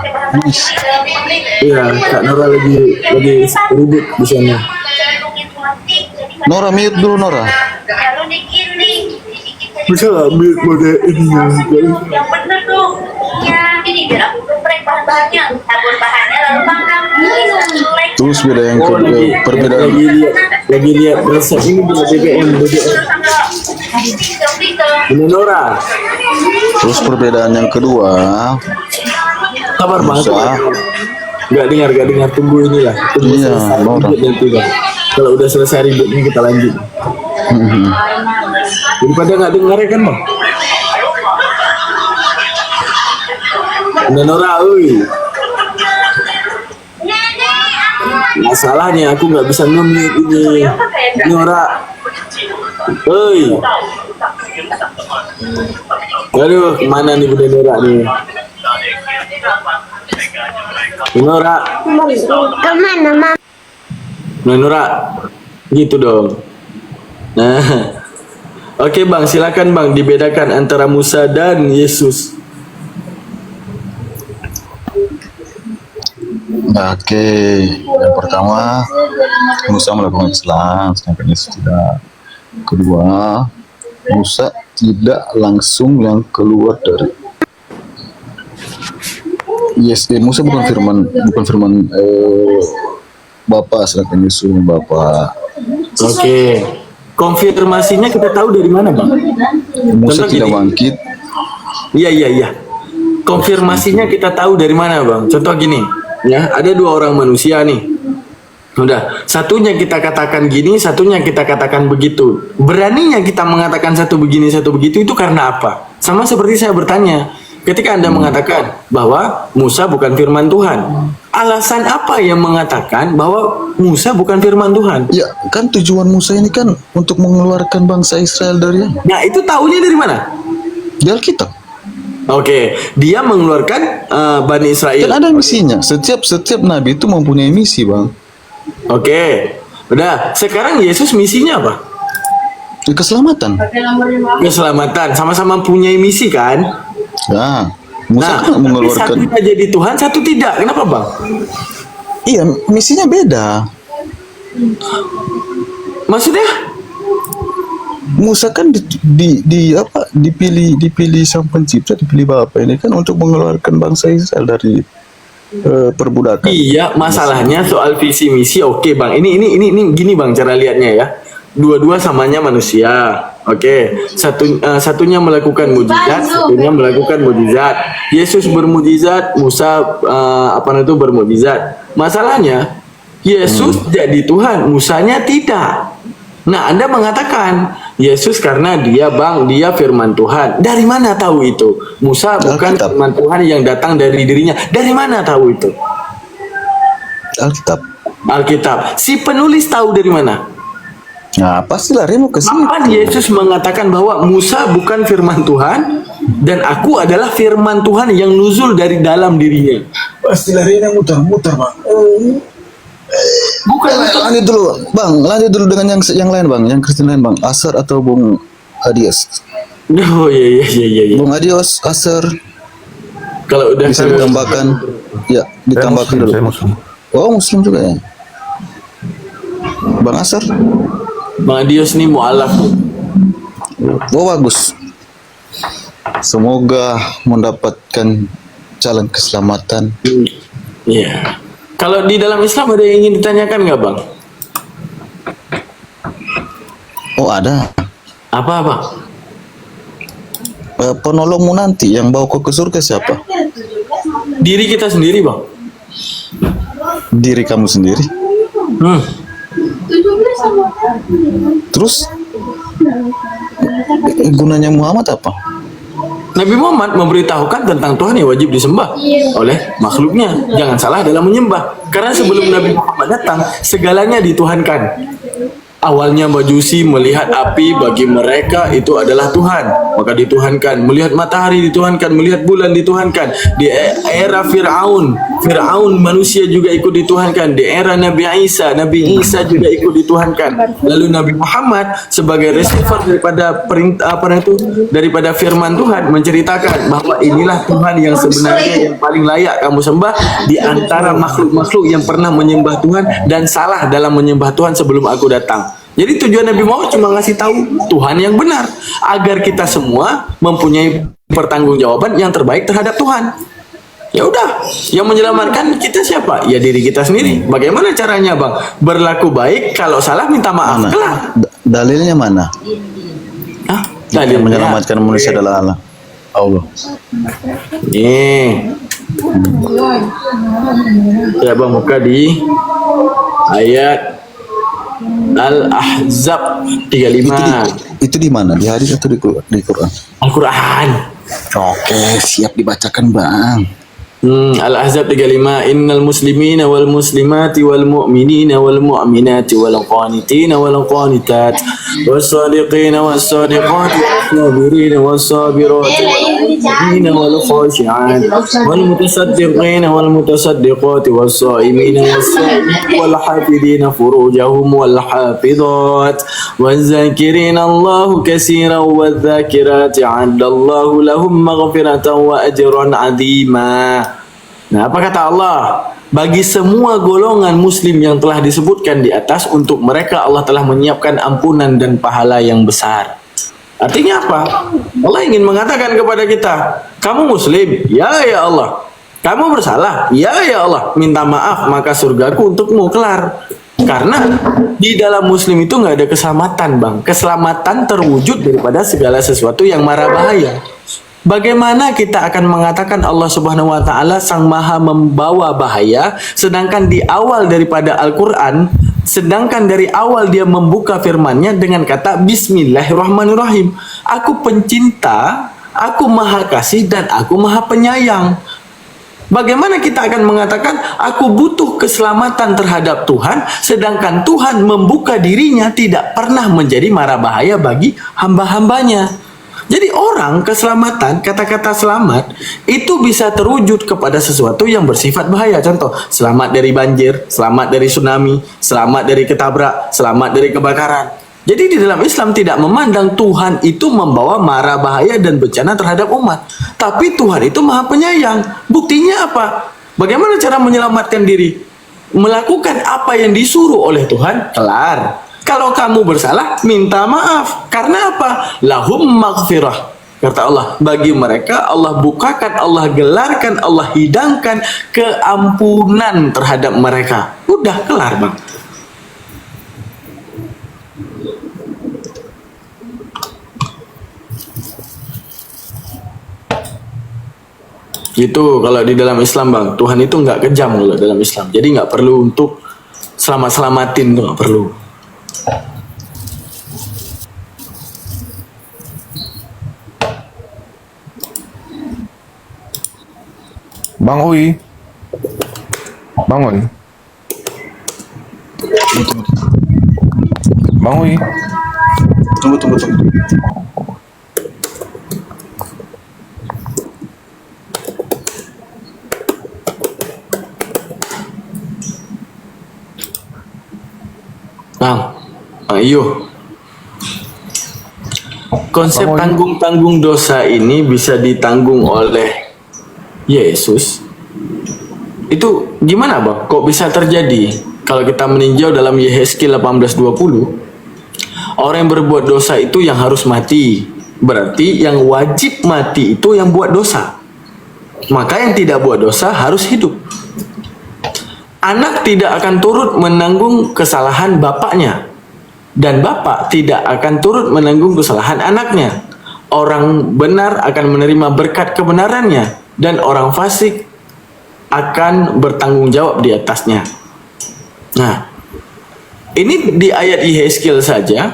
Nice. Iya, Kak Nora lagi ribut di sana. Nora, mute dulu, Nora. Lalu digiling. Bisa ambil mode ini Yang bener tuh. Iya, ini biar aku geprek bahan-bahannya. Tabur bahannya lalu panggang. Terus beda yang perbedaan. Lagi lihat resep ini bisa BBM. Ini Nora. Terus perbedaan yang kedua. Kabar banget. Gak dengar, tunggu inilah. Tunggu iya, Nora. Kalau udah selesai ributnya kita lanjut. Daripada nggak dengar ya kan, Bang? Udah Nora, uy. Masalahnya aku nggak bisa nge-mute ini. Nora. Uy. Aduh, kemana nih Bunda Nora nih? Nora. Kemana, Mam? Nah, Nora, gitu dong. Nah, oke Bang, silakan Bang dibedakan antara Musa dan Yesus. Oke, yang pertama Musa melakukan kesalahan, sedangkan Yesus tidak. Kedua, Musa tidak langsung yang keluar dari Musa bukan firman Bapa, sedangkan Yesus Bapa. Oke. Konfirmasinya kita tahu dari mana, Bang? Musa tidak bangkit. Iya. Konfirmasinya kita tahu dari mana, Bang? Contoh gini, ya, ada dua orang manusia nih. Udah, satunya kita katakan gini, satunya kita katakan begitu. Beraninya kita mengatakan satu begini, satu begitu itu karena apa? Sama seperti saya bertanya, ketika Anda mengatakan bahwa Musa bukan firman Tuhan, alasan apa yang mengatakan bahwa Musa bukan firman Tuhan? Ya, kan tujuan Musa ini kan untuk mengeluarkan bangsa Israel dari. Nah, itu tahunya dari mana? Di Alkitab. Oke, dia mengeluarkan Bani Israel. Kan ada misinya. Setiap nabi itu mempunyai misi, Bang. Oke, udah. Sekarang Yesus misinya apa? Keselamatan. Keselamatan, sama-sama punya misi kan? Nah, Musa kan mengeluarkan. Satu jadi Tuhan, satu tidak. Kenapa, Bang? Iya, misinya beda. Maksudnya? Musa kan dipilih Sang Pencipta, dipilih Bapa ini kan untuk mengeluarkan bangsa Israel dari perbudakan. Iya, masalahnya soal visi misi. Oke, Bang. Ini gini, Bang, cara lihatnya ya. Dua-dua samanya manusia. Oke, satunya melakukan mujizat, satunya melakukan mujizat. Yesus bermujizat, Musa bermujizat. Masalahnya Yesus jadi Tuhan, Musanya tidak. Nah, Anda mengatakan Yesus karena dia firman Tuhan. Dari mana tahu itu? Musa bukan firman Tuhan yang datang dari dirinya. Dari mana tahu itu? Alkitab. Si penulis tahu dari mana? Nah, pasti lari mau ke situ. Kapan Yesus mengatakan bahwa Musa bukan firman Tuhan dan aku adalah firman Tuhan yang nuzul dari dalam dirinya? Pasti larinya muter-muter, Bang. Bukan. Lanjut dulu dengan yang lain, Bang. Yang Kristen lain, Bang. Asar atau Bung Adios? Oh iya. Bung Adios, Asar. Kalau udah bisa ditambahkan, ditambahkan dulu. Oh, Muslim juga ya. Bang Asar. Bang Adios nih mu'alaf. Oh, bagus. Semoga mendapatkan jalan keselamatan. Iya. Kalau di dalam Islam ada yang ingin ditanyakan nggak, Bang? Oh, ada. Apa? Penolongmu nanti yang bawa kau ke surga siapa? Diri kita sendiri, Bang. Diri kamu sendiri. Terus gunanya Muhammad apa? Nabi Muhammad memberitahukan tentang Tuhan yang wajib disembah oleh makhluknya. Jangan salah dalam menyembah. Karena sebelum Nabi Muhammad datang, segalanya dituhankan. Awalnya Majusi melihat api, bagi mereka itu adalah Tuhan, maka dituhankan. Melihat matahari dituhankan, melihat bulan dituhankan. Di era Fir'aun manusia juga ikut dituhankan. Di era Nabi Isa juga ikut dituhankan. Lalu Nabi Muhammad sebagai receiver daripada firman Tuhan menceritakan bahwa inilah Tuhan yang sebenarnya yang paling layak kamu sembah di antara makhluk-makhluk yang pernah menyembah Tuhan dan salah dalam menyembah Tuhan sebelum aku datang. Jadi tujuan Nabi Muhammad cuma ngasih tahu Tuhan yang benar agar kita semua mempunyai pertanggungjawaban yang terbaik terhadap Tuhan. Ya udah, yang menyelamatkan kita siapa? Ya diri kita sendiri. Bagaimana caranya, Bang? Berlaku baik, kalau salah minta maaf. Kelar. Dalilnya mana? Dalil menyelamatkan manusia adalah Allah. Ya, Bang, buka di ayat Al-Ahzab 35. Itu di mana? Di hadis atau di Quran? Al-Quran. Oke, siap dibacakan, Bang. Al-Ahzab 35. Innal muslimina wal muslimati wal mu'minina wal mu'minati wal qanitina wal qanitat was sadiqina was sadiqati was sabirina was sabirati wal mu'minina wal khashi'at wal mutasaddiqina wal mutasaddiqati was saimina was saimati wal hafidina furujahum wal hafidhat waz zakirina Allahu katsiran waz zakirati 'adda Allahu lahum maghfiratan wa ajran 'azima. Nah, apa kata Allah? Bagi semua golongan muslim yang telah disebutkan di atas, untuk mereka Allah telah menyiapkan ampunan dan pahala yang besar. Artinya apa? Allah ingin mengatakan kepada kita, kamu muslim? Ya Allah. Kamu bersalah? Ya Allah. Minta maaf, maka surgaku untukmu. Kelar. Karena di dalam muslim itu nggak ada keselamatan, Bang. Keselamatan terwujud daripada segala sesuatu yang mara bahaya. Bagaimana kita akan mengatakan Allah Subhanahu wa taala sang Maha membawa bahaya, sedangkan di awal daripada Al-Qur'an, sedangkan dari awal dia membuka firman-Nya dengan kata Bismillahirrahmanirrahim. Aku pencinta, aku Maha kasih, dan aku Maha penyayang. Bagaimana kita akan mengatakan aku butuh keselamatan terhadap Tuhan, sedangkan Tuhan membuka dirinya tidak pernah menjadi mara bahaya bagi hamba-hambanya. Jadi orang keselamatan, kata-kata selamat itu bisa terwujud kepada sesuatu yang bersifat bahaya. Contoh, selamat dari banjir, selamat dari tsunami, selamat dari ketabrak, selamat dari kebakaran. Jadi di dalam Islam tidak memandang Tuhan itu membawa mara bahaya dan bencana terhadap umat. Tapi Tuhan itu Maha Penyayang. Buktinya apa? Bagaimana cara menyelamatkan diri? Melakukan apa yang disuruh oleh Tuhan, kelar. Kalau kamu bersalah, minta maaf. Karena apa? Lahum maghfirah. Kata Allah, bagi mereka Allah bukakan, Allah gelarkan, Allah hidangkan keampunan terhadap mereka. Udah kelar, Bang. Gitu kalau di dalam Islam bang, Tuhan itu nggak kejam kalau dalam Islam. Jadi nggak perlu untuk selamat-selamatin tuh nggak perlu. Bang Ui, bangun. Bang Ui. Tunggu. Bang Iyo, konsep tanggung-tanggung dosa ini bisa ditanggung oleh Yesus. Itu gimana bang? Kok bisa terjadi? Kalau kita meninjau dalam Yehezkiel 18:20, orang yang berbuat dosa itu yang harus mati. Berarti yang wajib mati itu yang buat dosa. Maka yang tidak buat dosa harus hidup. Anak tidak akan turut menanggung kesalahan bapaknya, dan bapak tidak akan turut menanggung kesalahan anaknya. Orang benar akan menerima berkat kebenarannya, dan orang fasik akan bertanggung jawab di atasnya. Nah, ini di ayat Yehezkiel saja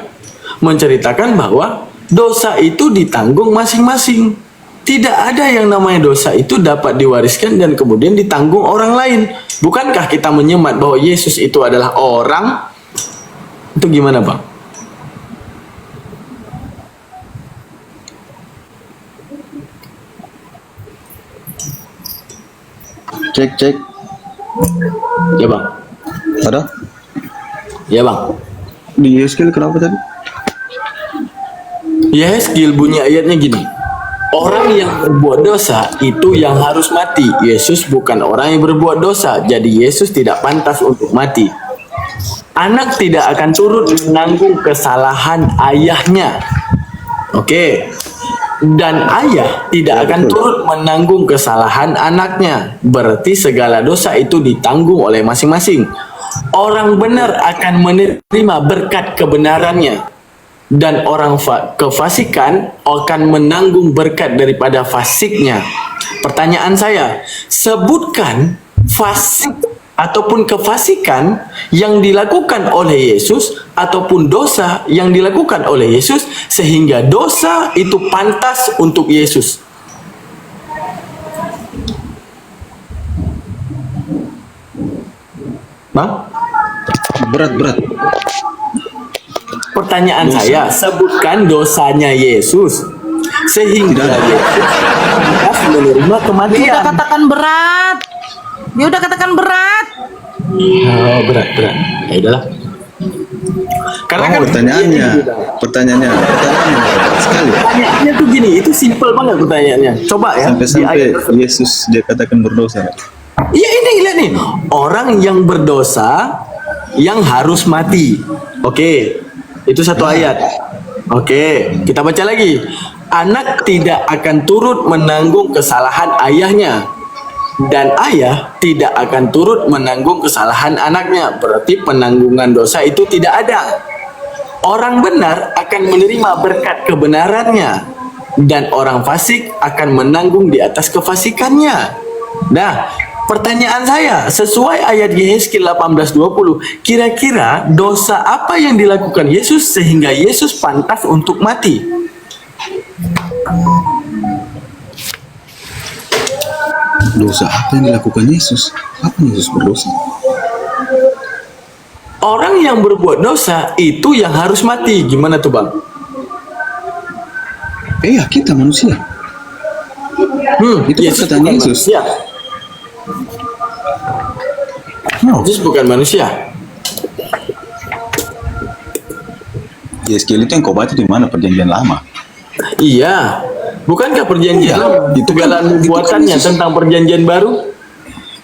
menceritakan bahwa dosa itu ditanggung masing-masing. Tidak ada yang namanya dosa itu dapat diwariskan dan kemudian ditanggung orang lain. Bukankah kita menyemat bahwa Yesus itu adalah orang? Itu gimana bang? Cek. Ya bang. Ada? Ya bang. Di Yehezkiel kenapa tadi? Yehezkiel bunyi ayatnya gini. Orang yang berbuat dosa itu yang harus mati. Yesus bukan orang yang berbuat dosa, jadi Yesus tidak pantas untuk mati. Anak tidak akan turut menanggung kesalahan ayahnya. Oke. Dan ayah tidak akan turut menanggung kesalahan anaknya. Berarti segala dosa itu ditanggung oleh masing-masing. Orang benar akan menerima berkat kebenarannya, dan orang kefasikan akan menanggung berkat daripada fasiknya. Pertanyaan saya, sebutkan fasik ataupun kefasikan yang dilakukan oleh Yesus ataupun dosa yang dilakukan oleh Yesus sehingga dosa itu pantas untuk Yesus. Bang? Berat. Pertanyaan saya, sebutkan dosanya Yesus sehingga Yesus menerima kematian. Dia udah katakan berat. Oh, berat. Ya udahlah. Karena kan pertanyaannya sekali. Pertanyaannya tuh gini, itu simple banget pertanyaannya. Coba ya. Sampai Yesus dia katakan berdosa. Iya ini lihat nih, orang yang berdosa yang harus mati. Oke. Itu satu ayat. Oke, kita baca lagi. Anak tidak akan turut menanggung kesalahan ayahnya, dan ayah tidak akan turut menanggung kesalahan anaknya. Berarti penanggungan dosa itu tidak ada. Orang benar akan menerima berkat kebenarannya, dan orang fasik akan menanggung di atas kefasikannya. Nah, pertanyaan saya, sesuai ayat Yehezkiel 18:20, kira-kira dosa apa yang dilakukan Yesus sehingga Yesus pantas untuk mati? Dosa apa yang dilakukan Yesus? Apa Yesus berdosa? Orang yang berbuat dosa itu yang harus mati. Gimana tuh bang? Iya, kita manusia. Itu perkataan Yesus. Manusia. Yesus bukan manusia. Yehezkiel itu yang kau baca di mana? Perjanjian Lama. Iya. Bukankah perjanjian lama segala nubuatannya tentang perjanjian baru?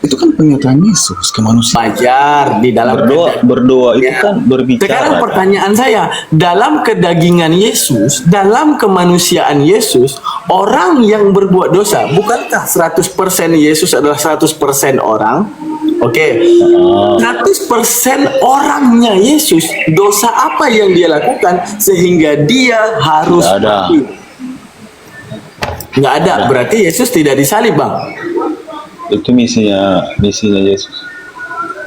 Itu kan pernyataan Yesus ke manusia. Wajar di dalam berdoa itu kan berbicara. Sekarang pertanyaan saya, dalam kedagingan Yesus, dalam kemanusiaan Yesus, orang yang berbuat dosa, bukankah 100% Yesus adalah 100% orang? Oke. 100% orangnya Yesus, dosa apa yang dia lakukan sehingga dia harus mati? Nggak ada. Berarti Yesus tidak disalib, Bang. Itu misinya Yesus.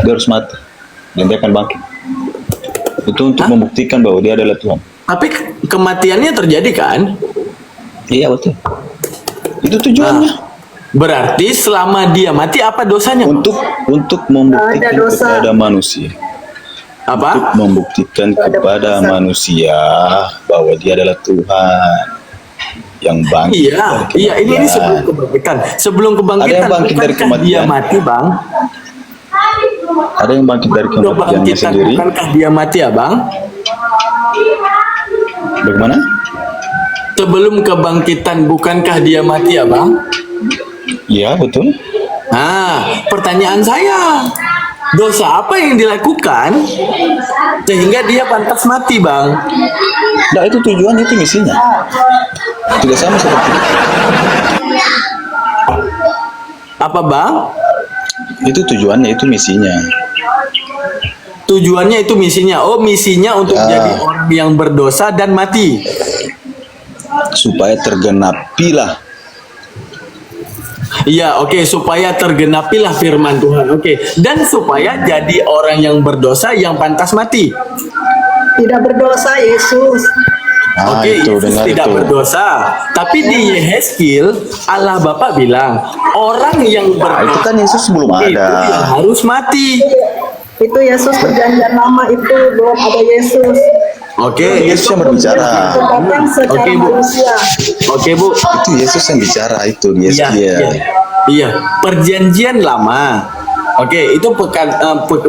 Dia harus mati dan dia akan bangkit. Itu untuk membuktikan bahwa dia adalah Tuhan. Tapi kematiannya terjadi kan? Iya, betul. Itu tujuannya. Berarti selama dia mati apa dosanya? Untuk membuktikan kepada manusia. Apa? Untuk membuktikan kepada manusia bahwa dia adalah Tuhan yang bangkit. Iya, ini sebelum kebangkitan. Sebelum kebangkitan, ada yang bangkit dari kematian. Dia mati, Bang. Ada yang bangkit dari kematiannya sendiri. Bukankah dia mati, ya, Bang? Bagaimana? Sebelum kebangkitan, bukankah dia mati, ya, Bang? Iya, betul. Nah, pertanyaan saya, dosa apa yang dilakukan sehingga dia pantas mati, Bang? Nah, itu tujuan, itu misinya. Tidak sama seperti itu. Apa, Bang? Itu tujuannya, itu misinya. Tujuannya itu misinya. Oh, misinya untuk jadi orang yang berdosa dan mati. Supaya tergenapilah. Iya, oke, supaya tergenapilah firman Tuhan. Oke, dan supaya jadi orang yang berdosa yang pantas mati. Tidak berdosa Yesus. Oke, Yesus tidak berdosa. Tapi di Yehezkiel, Allah Bapa bilang, orang yang berdosa itu kan Yesus belum ada. Itu yang harus mati. Itu Yesus perjanjian lama itu belum ada Yesus. Oke, Yesus yang berbicara. Oke, Bu. Oke, Bu. Itu Yesus yang bicara itu, Iya, perjanjian lama. Oke, itu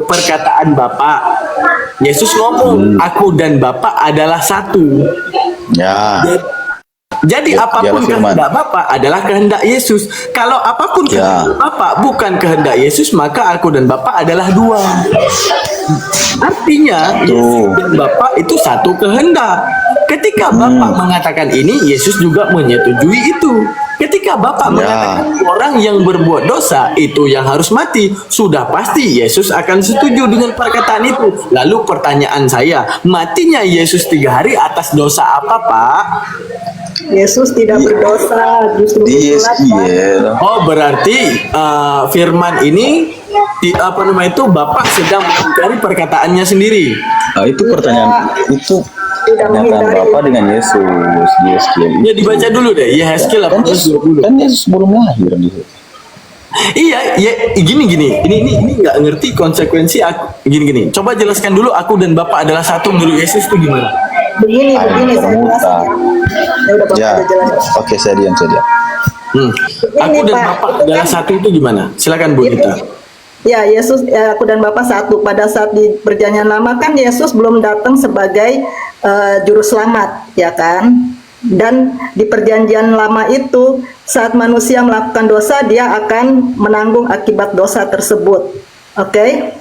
perkataan Bapak. Yesus ngomong, aku dan Bapak adalah satu. Ya. Jadi apapun kehendak Bapak adalah kehendak Yesus. Kalau apapun kehendak Bapak bukan kehendak Yesus, maka aku dan Bapak adalah dua. Artinya Yesus dan Bapak itu satu kehendak. Ketika Bapak mengatakan ini, Yesus juga menyetujui itu. Ketika Bapak mengatakan orang yang berbuat dosa itu yang harus mati, sudah pasti Yesus akan setuju dengan perkataan itu. Lalu pertanyaan saya, matinya Yesus 3 hari atas dosa apa, Pak? Yesus tidak berdosa, justru Oh, berarti firman ini itu Bapak sedang mencari perkataannya sendiri. Nah, itu pertanyaan itu pernyataan Bapak dengan Yesus. Ya dibaca dulu deh, Yehezkiel 18:20. Kan Yesus belum lahir gitu. Iya, ya gini. Ini nggak ngerti konsekuensi aku. Gini. Coba jelaskan dulu aku dan Bapak adalah satu menurut Yesus itu gimana? Begini saya jelaskan. Oke, saya diam saja. Aku dan Bapak adalah satu itu gimana? Silakan Bu Nita. Ya, Yesus, aku dan Bapak satu. Pada saat di perjanjian lama kan Yesus belum datang sebagai juru selamat, ya kan? Dan di perjanjian lama itu saat manusia melakukan dosa, dia akan menanggung akibat dosa tersebut. Oke?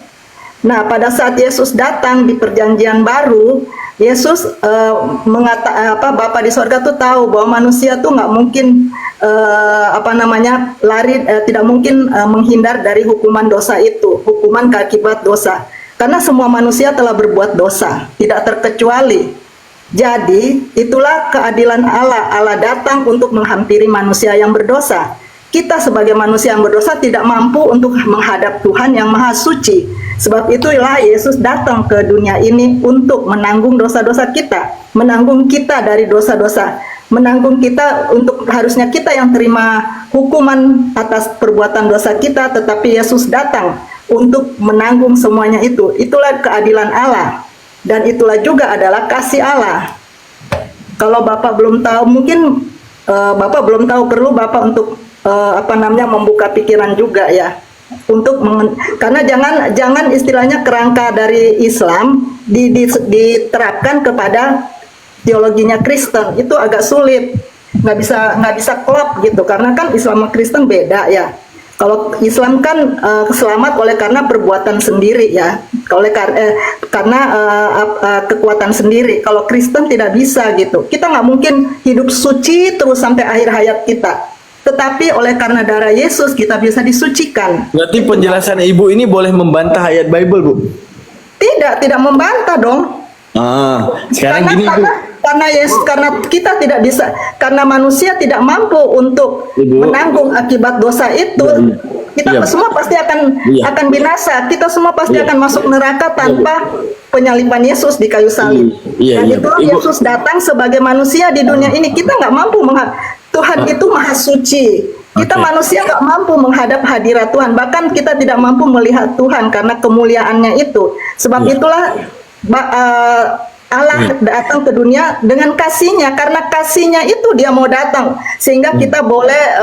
Nah, pada saat Yesus datang di perjanjian baru, Yesus Bapa di sorga tuh tahu bahwa manusia tuh nggak mungkin tidak mungkin menghindar dari hukuman dosa itu, hukuman akibat dosa. Karena semua manusia telah berbuat dosa, tidak terkecuali. Jadi, itulah keadilan Allah. Allah datang untuk menghampiri manusia yang berdosa. Kita sebagai manusia yang berdosa tidak mampu untuk menghadap Tuhan yang Maha Suci. Sebab itulah Yesus datang ke dunia ini untuk menanggung dosa-dosa kita, menanggung kita dari dosa-dosa, menanggung kita untuk harusnya kita yang terima hukuman atas perbuatan dosa kita, tetapi Yesus datang untuk menanggung semuanya itu. Itulah keadilan Allah dan itulah juga adalah kasih Allah. Kalau Bapak belum tahu, mungkin Bapak belum tahu, perlu Bapak untuk membuka pikiran juga ya. Karena jangan istilahnya kerangka dari Islam diterapkan kepada teologinya Kristen, itu agak sulit, nggak bisa klop gitu, karena kan Islam sama Kristen beda ya. Kalau Islam kan selamat oleh karena perbuatan sendiri ya, karena kekuatan sendiri. Kalau Kristen tidak bisa gitu, kita nggak mungkin hidup suci terus sampai akhir hayat kita. Tetapi oleh karena darah Yesus kita bisa disucikan. Berarti penjelasan Ibu ini boleh membantah ayat Bible, Bu? Tidak membantah dong. Sekarang gini, Bu. karena Yesus, karena kita tidak bisa, karena manusia tidak mampu untuk menanggung akibat dosa itu, kita semua pasti akan binasa. Kita semua pasti akan masuk neraka tanpa penyaliban Yesus di kayu salib. Dan itu Yesus datang sebagai manusia di dunia ini. Kita nggak mampu Tuhan itu maha suci. Kita manusia nggak mampu menghadap hadirat Tuhan. Bahkan kita tidak mampu melihat Tuhan karena kemuliaannya itu. Sebab itulah Allah datang ke dunia dengan kasihnya, karena kasihnya itu dia mau datang sehingga kita boleh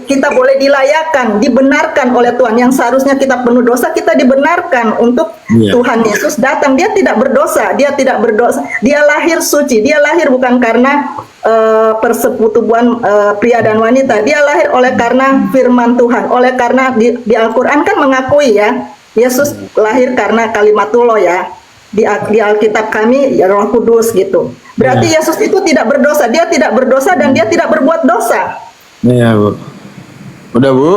kita boleh dilayakan, dibenarkan oleh Tuhan. Yang seharusnya kita penuh dosa, kita dibenarkan untuk Tuhan Yesus datang. Dia tidak berdosa, dia tidak berdosa, dia lahir suci, dia lahir bukan karena persekutuan pria dan wanita, dia lahir oleh karena firman Tuhan, oleh karena di Al-Quran kan mengakui ya, Yesus lahir karena kalimatullah ya. Di Alkitab kami ya Roh Kudus gitu. Berarti Yesus itu tidak berdosa, dia tidak berdosa dan dia tidak berbuat dosa. Iya, Bu. Udah, Bu?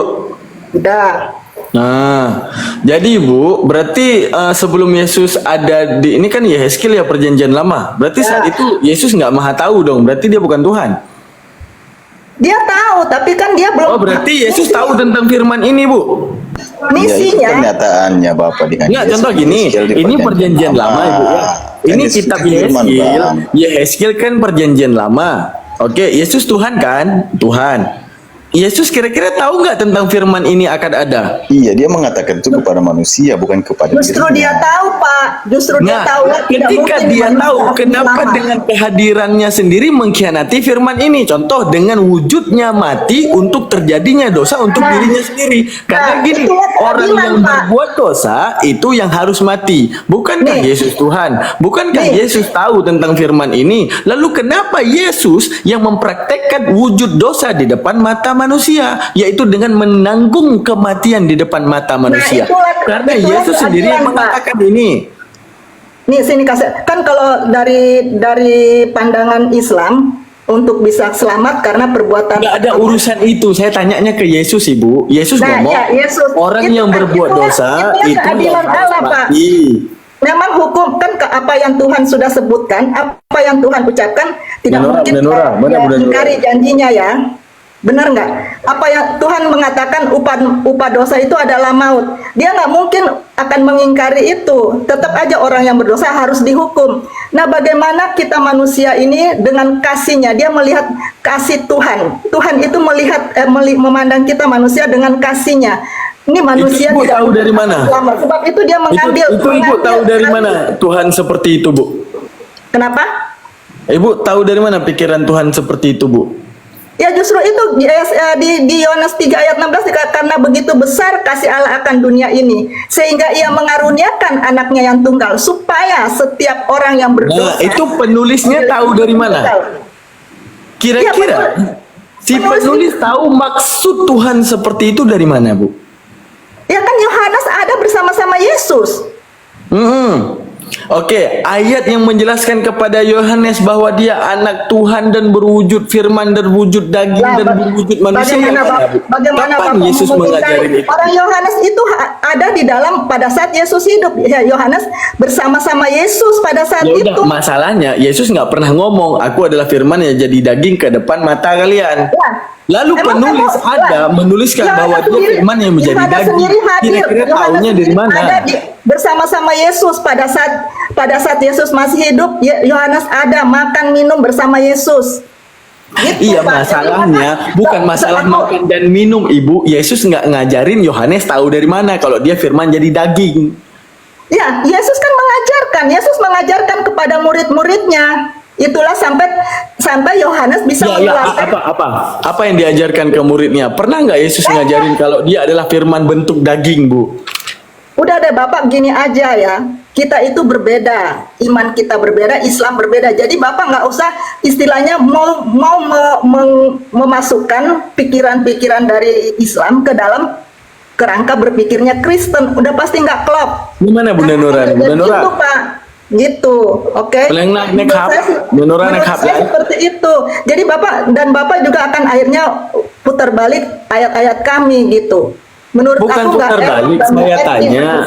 Udah. Nah, jadi Bu, berarti sebelum Yesus ada di ini kan Yehezkiel ya perjanjian lama. Berarti saat itu Yesus nggak maha tahu dong. Berarti dia bukan Tuhan. Dia tahu, tapi kan dia belum. Oh, berarti Yesus tahu tentang firman ini, Bu. Misinya. Kenyataannya Bapak dengan Enggak, contoh gini, ini perjanjian lama, Ibu ya. Ini kitab Yehezkiel. Yehezkiel kan perjanjian lama. Oke, Yesus Tuhan kan? Tuhan. Yesus kira-kira tahu nggak tentang firman ini akan ada? Iya, dia mengatakan itu kepada manusia, bukan kepada Justru dia tahu, Pak. Justru dia tahu. Ketika dia tahu, kenapa dengan kehadirannya sendiri mengkhianati firman ini? Contoh, dengan wujudnya mati untuk terjadinya dosa untuk dirinya sendiri. Karena gini, orang yang berbuat dosa itu yang harus mati. Bukankah Yesus Tuhan? Bukankah Yesus tahu tentang firman ini? Lalu kenapa Yesus yang mempraktekkan wujud dosa di depan mata manusia, yaitu dengan menanggung kematian di depan mata manusia? Karena Yesus sendiri yang mengatakan ini. Nih sini kasih, kan kalau dari pandangan Islam untuk bisa selamat karena perbuatan. Nggak ada urusan itu. Saya tanyanya ke Yesus, Ibu. Yesus ngomong orang yang berbuat dosa itu keadilan Allah, Pak. Memang hukum kan apa yang Tuhan sudah sebutkan, apa yang Tuhan ucapkan tidak mungkin mengingkari janjinya ya. Benar nggak? Apa yang Tuhan mengatakan upah dosa itu adalah maut. Dia nggak mungkin akan mengingkari itu. Tetap aja orang yang berdosa harus dihukum. Nah, bagaimana kita manusia ini dengan kasihnya? Dia melihat kasih Tuhan. Tuhan itu melihat memandang kita manusia dengan kasihnya. Ini manusia itu Ibu tidak tahu dari mana? Sebab itu dia mengambil. Itu Ibu tahu dari mana Tuhan seperti itu, Bu? Kenapa? Ibu tahu dari mana pikiran Tuhan seperti itu, Bu? Ya justru itu di Yohanes 3 ayat 16 karena begitu besar kasih Allah akan dunia ini sehingga ia mengaruniakan anaknya yang tunggal supaya setiap orang yang berdosa. Nah, itu penulisnya tahu dari mana? Kira-kira si penulis tahu maksud Tuhan seperti itu dari mana, Bu? Ya kan Yohanes ada bersama-sama Yesus. Oke, ayat yang menjelaskan kepada Yohanes bahwa dia anak Tuhan dan berwujud firman dan berwujud daging dan berwujud manusia. Bagaimana Kapan Bapak Yesus mengajarin itu? Orang Yohanes itu ada di dalam pada saat Yesus hidup. Ya, Yohanes bersama-sama Yesus pada saat Ya itu. udah, masalahnya Yesus nggak pernah ngomong, aku adalah firman yang jadi daging ke depan mata kalian. Lalu penulis menuliskan bahwa dia firman yang menjadi daging. Kira-kira tahunya dari mana? Bersama-sama Yesus pada saat Yesus masih hidup, Yohanes ada makan minum bersama Yesus. Gitu, Iya, Pak. masalahnya bukan masalah makan dan minum, Ibu. Yesus nggak ngajarin Yohanes tahu dari mana kalau dia firman jadi daging. Ya, Yesus kan mengajarkan. Yesus mengajarkan kepada murid-muridnya. Itulah sampai Yohanes bisa mengeluarkan. Apa yang diajarkan ke muridnya? Pernah nggak Yesus ngajarin kalau dia adalah firman bentuk daging, Bu? Udah deh Bapak, gini aja ya. Kita itu berbeda, iman kita berbeda, Islam berbeda. Jadi Bapak nggak usah istilahnya mau memasukkan pikiran-pikiran dari Islam ke dalam kerangka berpikirnya Kristen. Udah pasti nggak klop. Gimana Bunda Nura? Bunda Nura? Gitu Pak. Gitu, oke? Menurut saya seperti itu. Jadi Bapak juga akan akhirnya putar balik ayat-ayat kami gitu. Menurut bukan aku putar balik, saya tanya.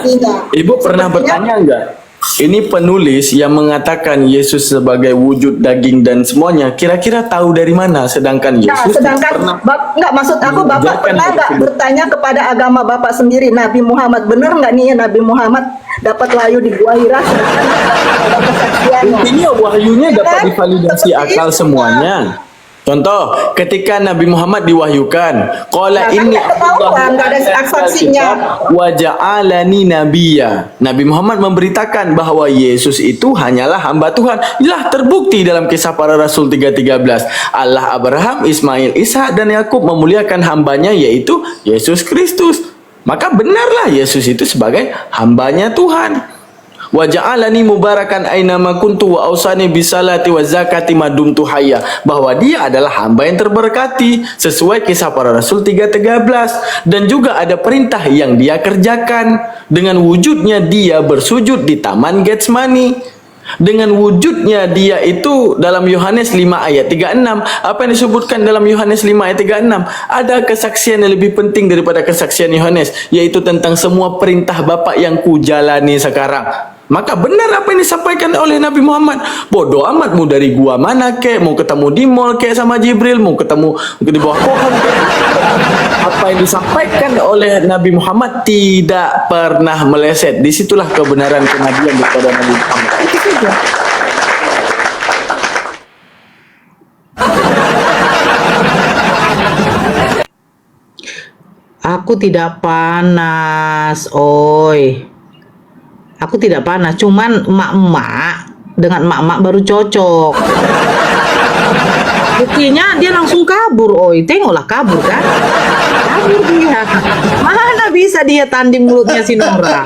Ibu pernah bertanya enggak? Ini penulis yang mengatakan Yesus sebagai wujud daging dan semuanya, kira-kira tahu dari mana? Sedangkan Nah, Yesus sedangkan enggak, maksud aku Bapak mengajarkan pernah nggak tersebut. bertanya kepada agama Bapak sendiri, Nabi Muhammad benar nggak nih ya Nabi Muhammad dapat wahyu di Gua Hira sedangkan ada kesaksiannya. Intinya wahyunya dapat Kan? divalidasi Seperti akal itu, semuanya. Contoh, ketika Nabi Muhammad diwahyukan, qala Nah, kan inni nggak ketahuan, nggak ada saksinya. wa ja'alani nabiyya. Nabi Muhammad memberitakan bahwa Yesus itu hanyalah hamba Tuhan. Lah terbukti dalam Kisah Para Rasul 3:13. Allah Abraham, Ismail, Ishak dan Yakub memuliakan hambanya yaitu Yesus Kristus. Maka benarlah Yesus itu sebagai hambanya Tuhan. Wa ja'alani mubarakan ainama kuntu wa ausani bisalati wa zakati madumtu hayya, bahwa dia adalah hamba yang terberkati sesuai Kisah Para Rasul 3:13. Dan juga ada perintah yang dia kerjakan. Dengan wujudnya dia bersujud di Taman Getsemani. Dengan wujudnya dia itu dalam Yohanes 5 ayat 36. Apa yang disebutkan dalam Yohanes 5 ayat 36? Ada kesaksian yang lebih penting daripada kesaksian Yohanes, yaitu tentang semua perintah Bapa yang kujalani sekarang. Maka benar apa yang disampaikan oleh Nabi Muhammad. Bodoh amat mau dari gua mana kek, mau ketemu di mall kek sama Jibril, mau ketemu di bawah pohon kek. Apa yang disampaikan oleh Nabi Muhammad tidak pernah meleset. Disitulah kebenaran kenabian daripada Nabi Muhammad. Itu saja. Aku tidak panas, oi. Aku tidak panas, cuman emak-emak dengan emak-emak baru cocok. Buktinya dia langsung kabur, oi. Tengoklah kabur kan? Kabur dia. Mana bisa dia tanding mulutnya si Nora?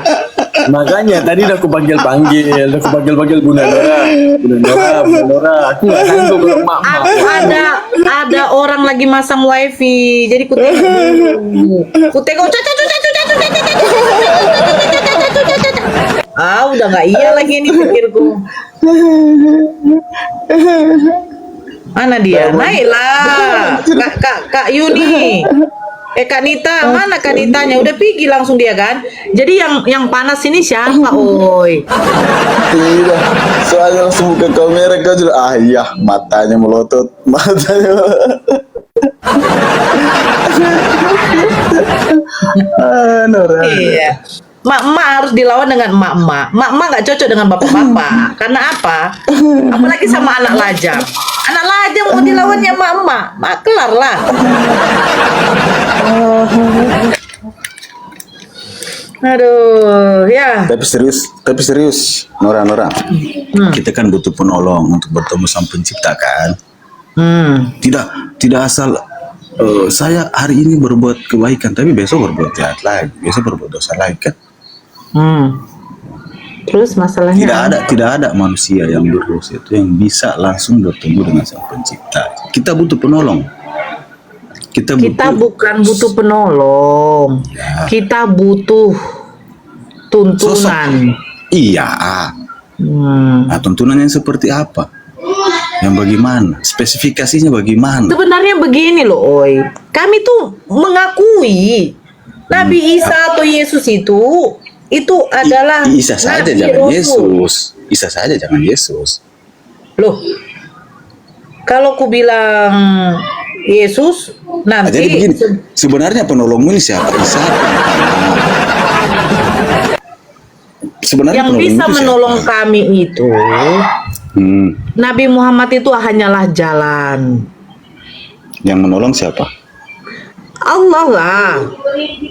Makanya tadi udah aku panggil-panggil, Bunda Nora. Aku nggak sanggup kalau emak-emak. Aku ada orang lagi masang wifi, jadi ku tengok. Udah nggak iya lagi ini pikirku. Mana dia? Naiklah, Kak Yuni. Kak Nita, mana Kak Nitanya? Udah pergi langsung dia kan? Jadi yang panas ini siapa, oi? Tidak, soalnya langsung buka kamera kau juga. Iya, matanya melotot, Nora. Iya. Mak-mak harus dilawan dengan emak-emak. Mak-mak nggak cocok dengan bapak-bapak. Karena apa? Apalagi sama anak lajang. Anak lajang mau dilawannya emak-emak. Mak kelar lah. Aduh, ya. Tapi serius, Nora. Kita kan butuh penolong untuk bertemu Sang Pencipta kan? Tidak asal saya hari ini berbuat kebaikan, tapi besok berbuat jahat lagi, besok berbuat dosa lagi kan? Terus masalahnya tidak ada manusia yang berdosa itu yang bisa langsung bertemu dengan Sang Pencipta. Kita butuh penolong. Kita bukan butuh penolong. Ya. Kita butuh tuntunan. Iya. Nah, tuntunannya seperti apa? Yang bagaimana? Spesifikasinya bagaimana? Sebenarnya begini loh, oi. Kami tuh mengakui Nabi Isa atau Yesus itu adalah Isa saja Nabi jangan Rasul. Yesus. Isa saja jangan Yesus. Loh, kalau ku bilang Yesus nanti Jadi begini, sebenarnya penolongmu ini siapa? Isa. Sebenarnya yang bisa itu menolong siapa? kami itu Nabi Muhammad itu hanyalah jalan. Yang menolong siapa? Allah lah.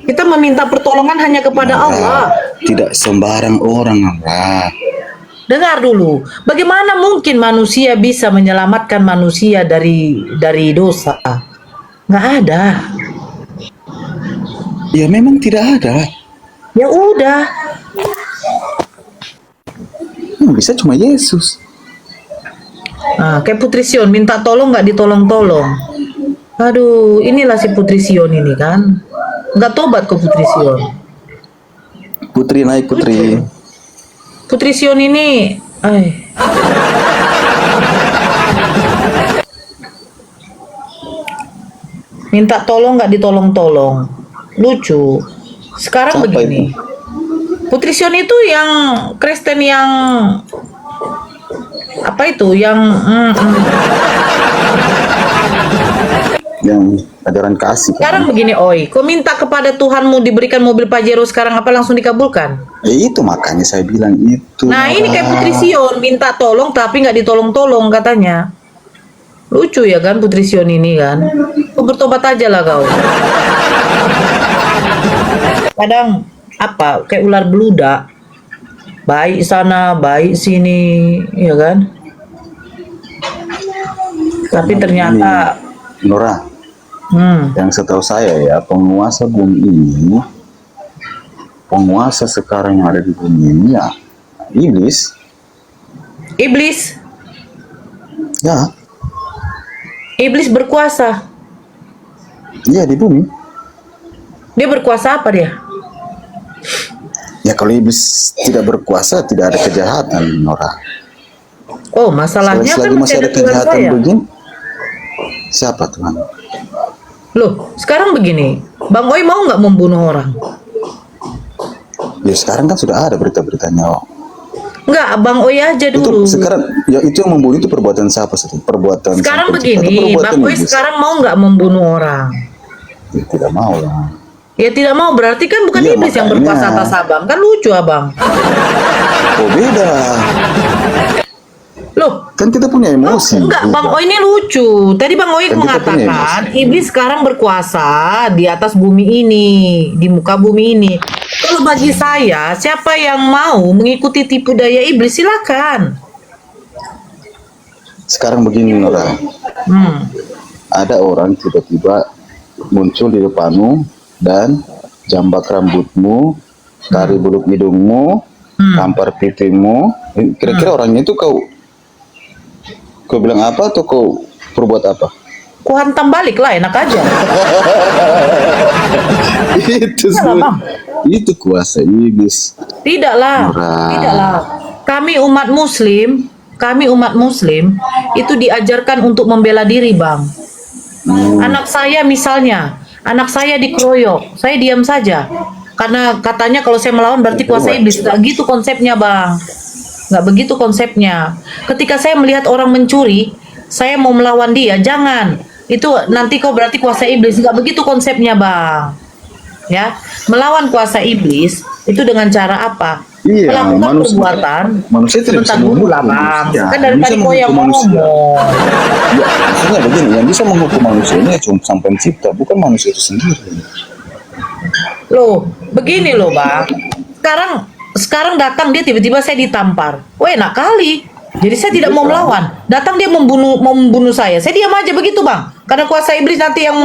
Kita meminta pertolongan hanya kepada Allah. Tidak sembarang orang, Allah. Dengar dulu, bagaimana mungkin manusia bisa menyelamatkan manusia dari dosa? Nggak ada. Ya memang tidak ada. Ya udah. Bisa cuma Yesus. Kayak Putri Sion minta tolong nggak ditolong-tolong. Aduh, inilah si Putri Sion ini kan. Nggak tobat ke Putri Sion. Putri naik Putri. Putri Sion ini, minta tolong nggak ditolong-tolong. Lucu. Sekarang Siapa begini. Putrision itu yang Kristen yang apa itu? Yang ajaran kasih. Sekarang begini, Oi, kau minta kepada Tuhanmu diberikan mobil Pajero sekarang apa langsung dikabulkan? Itu makanya saya bilang itu. Nah ini kayak Putri Sion minta tolong tapi nggak ditolong-tolong katanya. Lucu ya kan Putri Sion ini kan. Kau bertobat aja lah kau. Kadang apa kayak ular beludak. Baik sana, baik sini, ya kan? Tapi ternyata Nora, yang setahu saya ya penguasa bumi ini, penguasa sekarang yang ada di bumi ini ya iblis. Iblis? Ya. Iblis berkuasa? Iya di bumi. Dia berkuasa apa dia? Ya kalau iblis tidak berkuasa tidak ada kejahatan, Nora. Oh masalahnya kan masih ada Tuhan kejahatan saya. begini. Siapa Tuhan? Loh, sekarang begini, Bang Oi mau nggak membunuh orang? Ya sekarang kan sudah ada berita-beritanya. Nggak, Bang Oi aja dulu. Itu sekarang ya itu yang membunuh itu perbuatan siapa sih? Perbuatan Sekarang sang pencipta atau begini, perbuatan Bang Oi iblis? sekarang mau nggak membunuh orang? Ya, tidak mau lah. Ya tidak mau, berarti kan bukan Iya, iblis yang makanya. berkuasa atas abang. Kan lucu abang. Oh beda. Loh, kan kita punya emosi. enggak, Bang Oi ini lucu. Tadi Bang Oi Kan kita punya mengatakan iblis sekarang berkuasa di atas bumi ini, di muka bumi ini. Kalau bagi saya, siapa yang mau mengikuti tipu daya iblis silakan. Sekarang begini Nora, ada orang tiba-tiba muncul di depanmu dan jambak rambutmu, tarik bulu hidungmu, tampar pipimu. Kira-kira orangnya itu kau bilang apa atau kau perbuat apa? Ku hantam balik lah, enak aja. Itu kuasa iblis. Tidaklah, tidaklah. Kami umat Muslim itu diajarkan untuk membela diri, Bang. Anak saya misalnya, anak saya dikeroyok, saya diam saja. Karena katanya kalau saya melawan berarti kuasa iblis. Nggak gitu konsepnya, Bang. Nggak begitu konsepnya. Ketika saya melihat orang mencuri, saya mau melawan dia, jangan. Itu nanti kok berarti kuasa iblis. Nggak begitu konsepnya, Bang. Ya, melawan kuasa iblis itu dengan cara apa? Iya, melakukan perbuatan manusia tidak bisa dulu menghukum lah, Bang. manusia. Kan dari tadi kau yang ngomong. Ya, maksudnya begini, yang bisa menghukum manusia ini cuma sang pencipta, bukan manusia itu sendiri. Loh, begini loh, Bang. Sekarang datang dia tiba-tiba saya ditampar. Wah, enak kali. Jadi saya tidak mau melawan. Datang dia mau membunuh saya. Saya diam aja begitu, Bang. Karena kuasa iblis nanti yang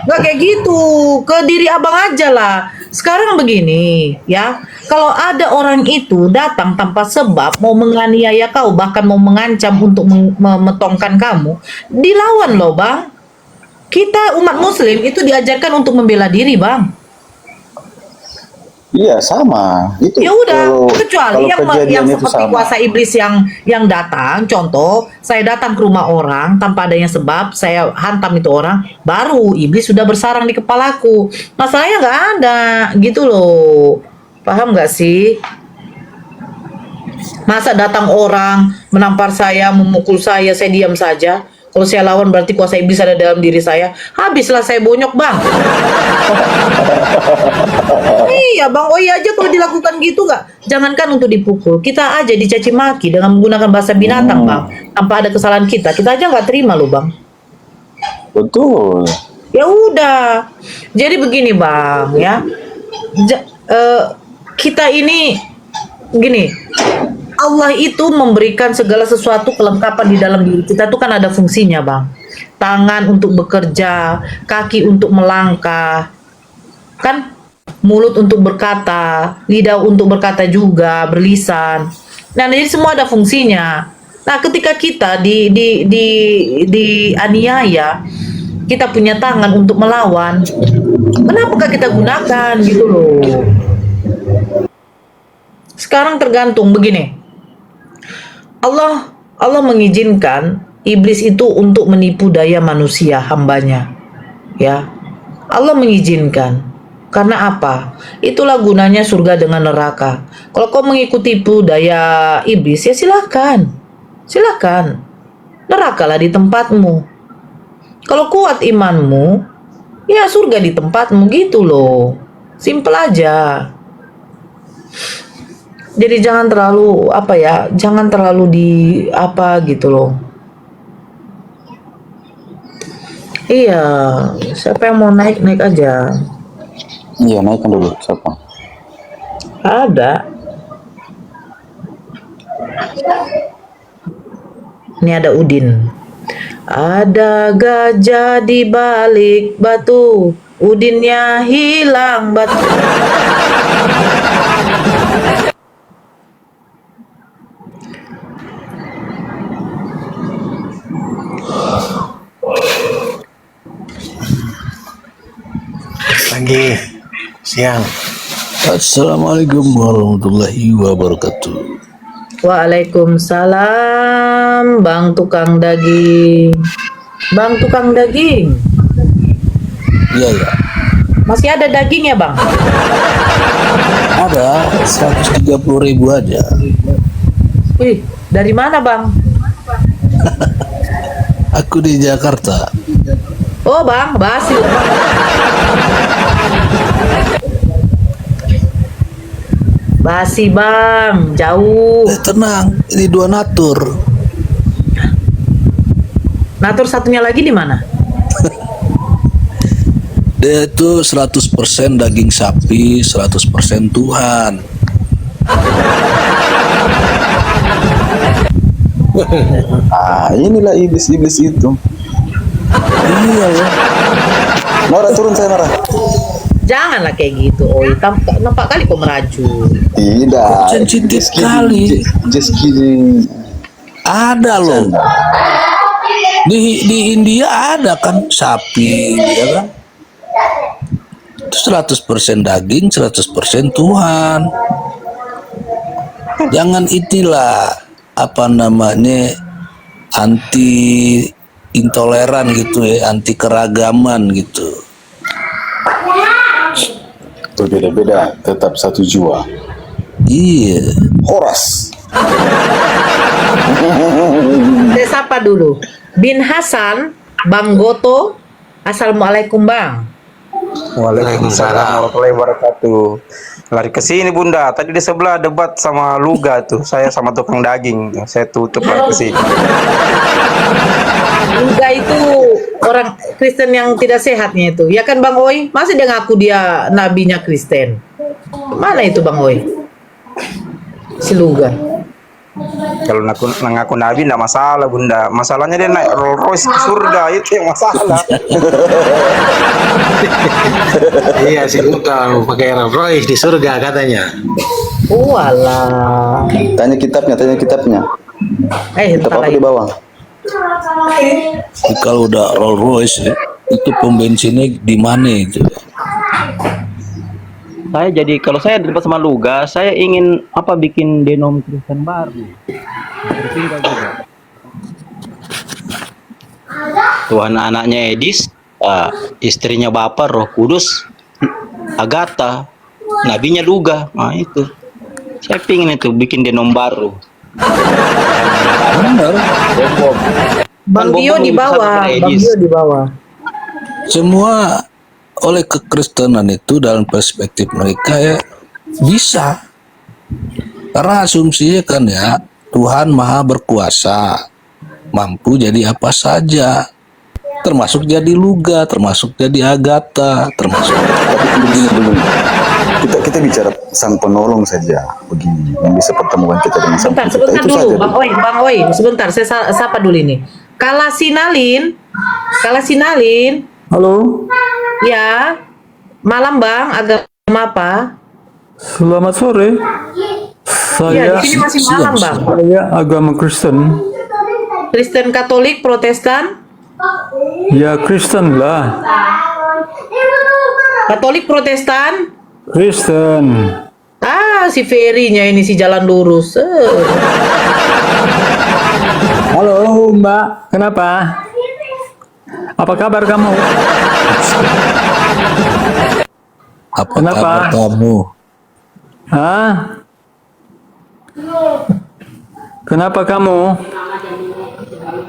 nggak kayak gitu. Ke diri abang aja lah. Sekarang begini, ya. Kalau ada orang itu datang tanpa sebab mau menganiaya kau, bahkan mau mengancam untuk memetongkan kamu, dilawan loh, Bang. Kita umat Muslim itu diajarkan untuk membela diri, Bang. Iya sama. Itu. Ya udah, kalau kecuali yang itu seperti sama. kuasa iblis yang datang, contoh, saya datang ke rumah orang tanpa adanya sebab, saya hantam itu orang, baru iblis sudah bersarang di kepalaku. Masalahnya nggak ada, gitu loh. Paham nggak sih? Masa datang orang menampar saya, memukul saya diam saja. Kalau saya lawan berarti kuasa iblis ada dalam diri saya. Habislah saya bonyok, Bang. Iya, Bang Oi aja kalau dilakukan gitu nggak. Jangankan untuk dipukul, kita aja dicaci maki dengan menggunakan bahasa binatang, Bang. Tanpa ada kesalahan kita aja nggak terima loh, Bang. Betul. Ya udah. Jadi begini, Bang, ya. Kita ini gini. Allah itu memberikan segala sesuatu kelengkapan di dalam diri kita itu kan ada fungsinya, Bang. Tangan untuk bekerja, kaki untuk melangkah, kan mulut untuk berkata, lidah untuk berkata juga, berlisan. Nah, jadi semua ada fungsinya. Nah, ketika kita dianiaya, kita punya tangan untuk melawan, kenapakah kita gunakan gitu loh? Sekarang tergantung begini. Allah mengizinkan iblis itu untuk menipu daya manusia hambanya, ya. Allah mengizinkan. Karena apa? Itulah gunanya surga dengan neraka. Kalau kau mengikuti budaya iblis, ya silakan. Silakan. Nerakalah di tempatmu. Kalau kuat imanmu, ya surga di tempatmu gitu loh. Simple aja. Jadi jangan terlalu jangan terlalu di apa gitu loh. Iya, siapa yang mau naik aja. Iya, naikkan dulu. Siapa? Ada. Ini ada Udin. Ada gajah di balik batu, Udinnya hilang batu. Pagi, siang. Assalamualaikum warahmatullahi wabarakatuh. Waalaikumsalam, Bang Tukang Daging. Bang Tukang Daging. Iya, ya. Masih ada daging ya, Bang? Ada 130.000 aja. Wih, dari mana, Bang? Aku di Jakarta. Oh, Bang, basi. Basi, Bang, jauh. Tenang, ini 2 natur. Natur satunya lagi di mana? Dia itu 100% daging sapi, 100% Tuhan. Inilah iblis-iblis itu. Iya ya. Nora, turun saya, Nora. Janganlah kayak gitu, Oi. Nampak kali kok meraju. Tidak. Sensitif sekali. Just kidding. Ada loh. Di India ada kan sapi, ya kan? Itu 100% daging, 100% Tuhan. Jangan inilah apa namanya anti intoleran gitu ya, anti keragaman gitu. Berbeda-beda, tetap satu jiwa. Iya. Horas. Saya sapa dulu. Bin Hasan, Bang Goto. Assalamualaikum, Bang. Waalaikumsalam warahmatullahi wabarakatuh. Lari ke sini Bunda. Tadi di sebelah debat sama Luga tuh. Saya sama tukang daging. Saya tutup lari ke sini. Luga itu orang Kristen yang tidak sehatnya itu. Ya kan, Bang Oi? Masih dia ngaku dia nabinya Kristen. Mana itu, Bang Oi? Si Luga. Kalau ngaku nabi enggak masalah Bunda. Masalahnya dia naik Rolls Royce ke surga, itu yang masalah. Iya sih, tahu pakai Rolls Royce di surga katanya. Walah. Tanya kitabnya. Kitab apa di bawah? Kalau udah Rolls Royce itu pom bensinnya di mana itu? Kalau saya debat sama Luga, saya ingin bikin denom Kristen baru. Bertinggal juga. Tuhan anaknya Edis, istrinya Bapak Roh Kudus, Agatha, nabinya Luga. Nah itu. Saya pingin itu bikin denom baru. Bang Gio di bawah. Semua oleh kekristenan itu dalam perspektif mereka ya bisa, karena asumsinya kan ya Tuhan maha berkuasa, mampu jadi apa saja, termasuk jadi Luga, termasuk jadi Agatha, termasuk kita bicara sang penolong saja begini yang bisa pertemukan kita dengan sang pencipta. Sebentar Itu dulu, saja. Bang Oi, sebentar, saya sapa dulu ini. Kalasinalin. Halo. Ya, malam Bang, agama apa? Selamat sore. Iya, di sini masih malam Bang. Saya agama Kristen. Kristen Katolik, Protestan? Ya Kristen lah. Katolik, Protestan? Kristen. Si Ferry-nya ini si jalan lurus. Halo Mbak, kenapa? Apa kabar kamu? Apa Kenapa? kabar kamu? Hah? Kenapa kamu?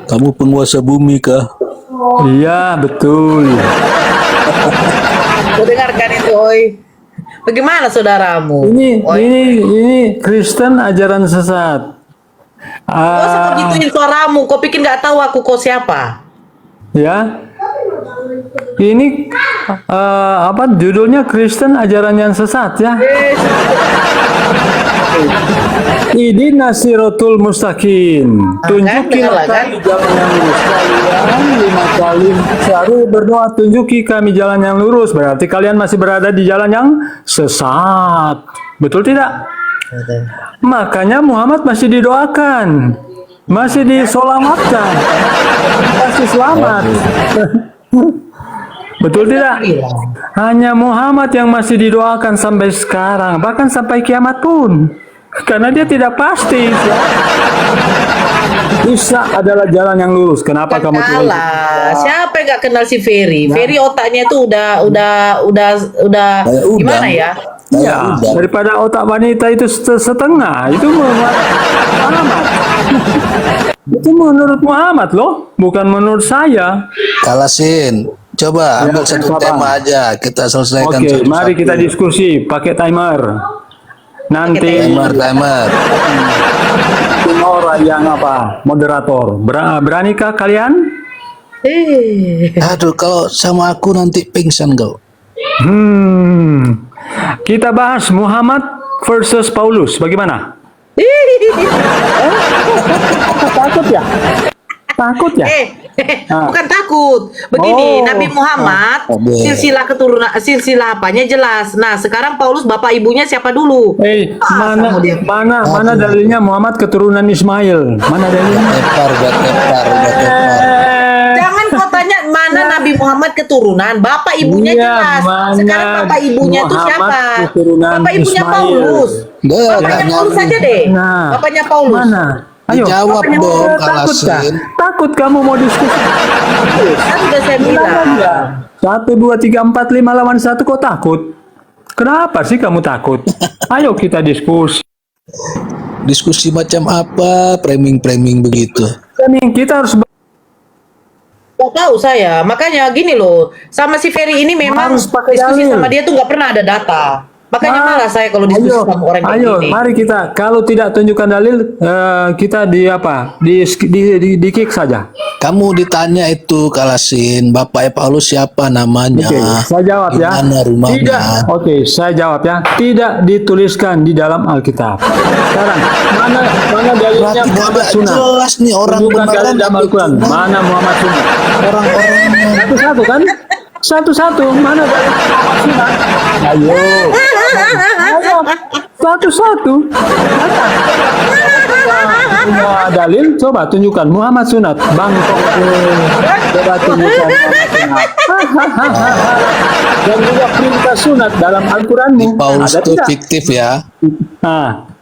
Kamu penguasa bumi kah? Iya, betul. Kau dengarkan itu, oi. Bagaimana saudaramu? Ini Kristen ajaran sesat. Kau usah begituin suaramu. Kau pikir nggak tahu aku kau siapa? Ya. Ini apa judulnya Kristen ajaran yang sesat ya? Ini Nasiratul Mustaqim. Tunjukilah kami jalan yang lurus. Kalian 5 kali sehari berdoa, tunjuki kami jalan yang lurus. Berarti kalian masih berada di jalan yang sesat. Betul tidak? Makanya Muhammad masih didoakan, masih disolamatkan, masih selamat. Betul tidak? Hanya Muhammad yang masih didoakan sampai sekarang, bahkan sampai kiamat pun. Karena dia tidak pasti. Isa adalah jalan yang lurus. Kenapa kamu tidak? Siapa yang nggak kenal si Ferry? Ferry otaknya itu udah gimana ya? Ya, daripada otak wanita itu setengah, itu Muhammad. Itu menurut Muhammad loh, bukan menurut saya. Kalasin, coba ambil satu tema aja, kita selesaikan. Oke, mari kita diskusi pakai timer. Nanti timer. Orang yang apa? Moderator. Beranikah kalian? Aduh, kalau sama aku nanti pingsan kau. Kita bahas Muhammad versus Paulus. Bagaimana? Takut ya? Takut ya? Bukan takut. Begini, Nabi Muhammad silsilah keturunan, silsilah apanya jelas. Nah, sekarang Paulus bapak ibunya siapa dulu? Mana dalilnya Muhammad keturunan Ismail? Mana dalilnya? Jangan kau tanya mana Nabi Muhammad keturunan, bapak ibunya jelas. Sekarang bapak ibunya itu siapa? Bapak ibunya Paulus. Bapaknya Paulus saja deh. Bapaknya Paulus. Mana? Ayo, jawab dong, Kalasin. Takut kamu mau diskusi? Kan sudah saya bilang. 1, 2, 3, 4, 5 lawan 1 kok takut? Kenapa sih kamu takut? Ayo kita diskusi. Diskusi macam apa? Framing begitu. Kita harus Gak tahu saya, makanya gini loh, sama si Ferry ini memang diskusi sama dia tuh nggak pernah ada data. Makanya malah saya kalau diskusi sama orang kayak gini. Mari kita, kalau tidak tunjukkan dalil, kita di kick saja. Kamu ditanya itu, Kalasin, Bapak Paulus siapa namanya? Oke, saya jawab ya. Dimana rumahnya? Tidak. Saya jawab ya. Tidak dituliskan di dalam Alkitab. Sekarang mana dalilnya Muhammad Sunnah? Jelas nih orang beneran dalam Al-Quran. Mana Muhammad Sunnah? Orang-orangnya. Satu-satu kan? Satu-satu. Mana dalilnya Muhammad Sunnah? Ayo. Satu-satu. Semua dalil coba tunjukkan Muhammad Sunat Bangkok. Coba tunjukkan Muhammad Sunat. Dan juga perintah sunat dalam Al-Quranmu. Paulus itu fiktif ya.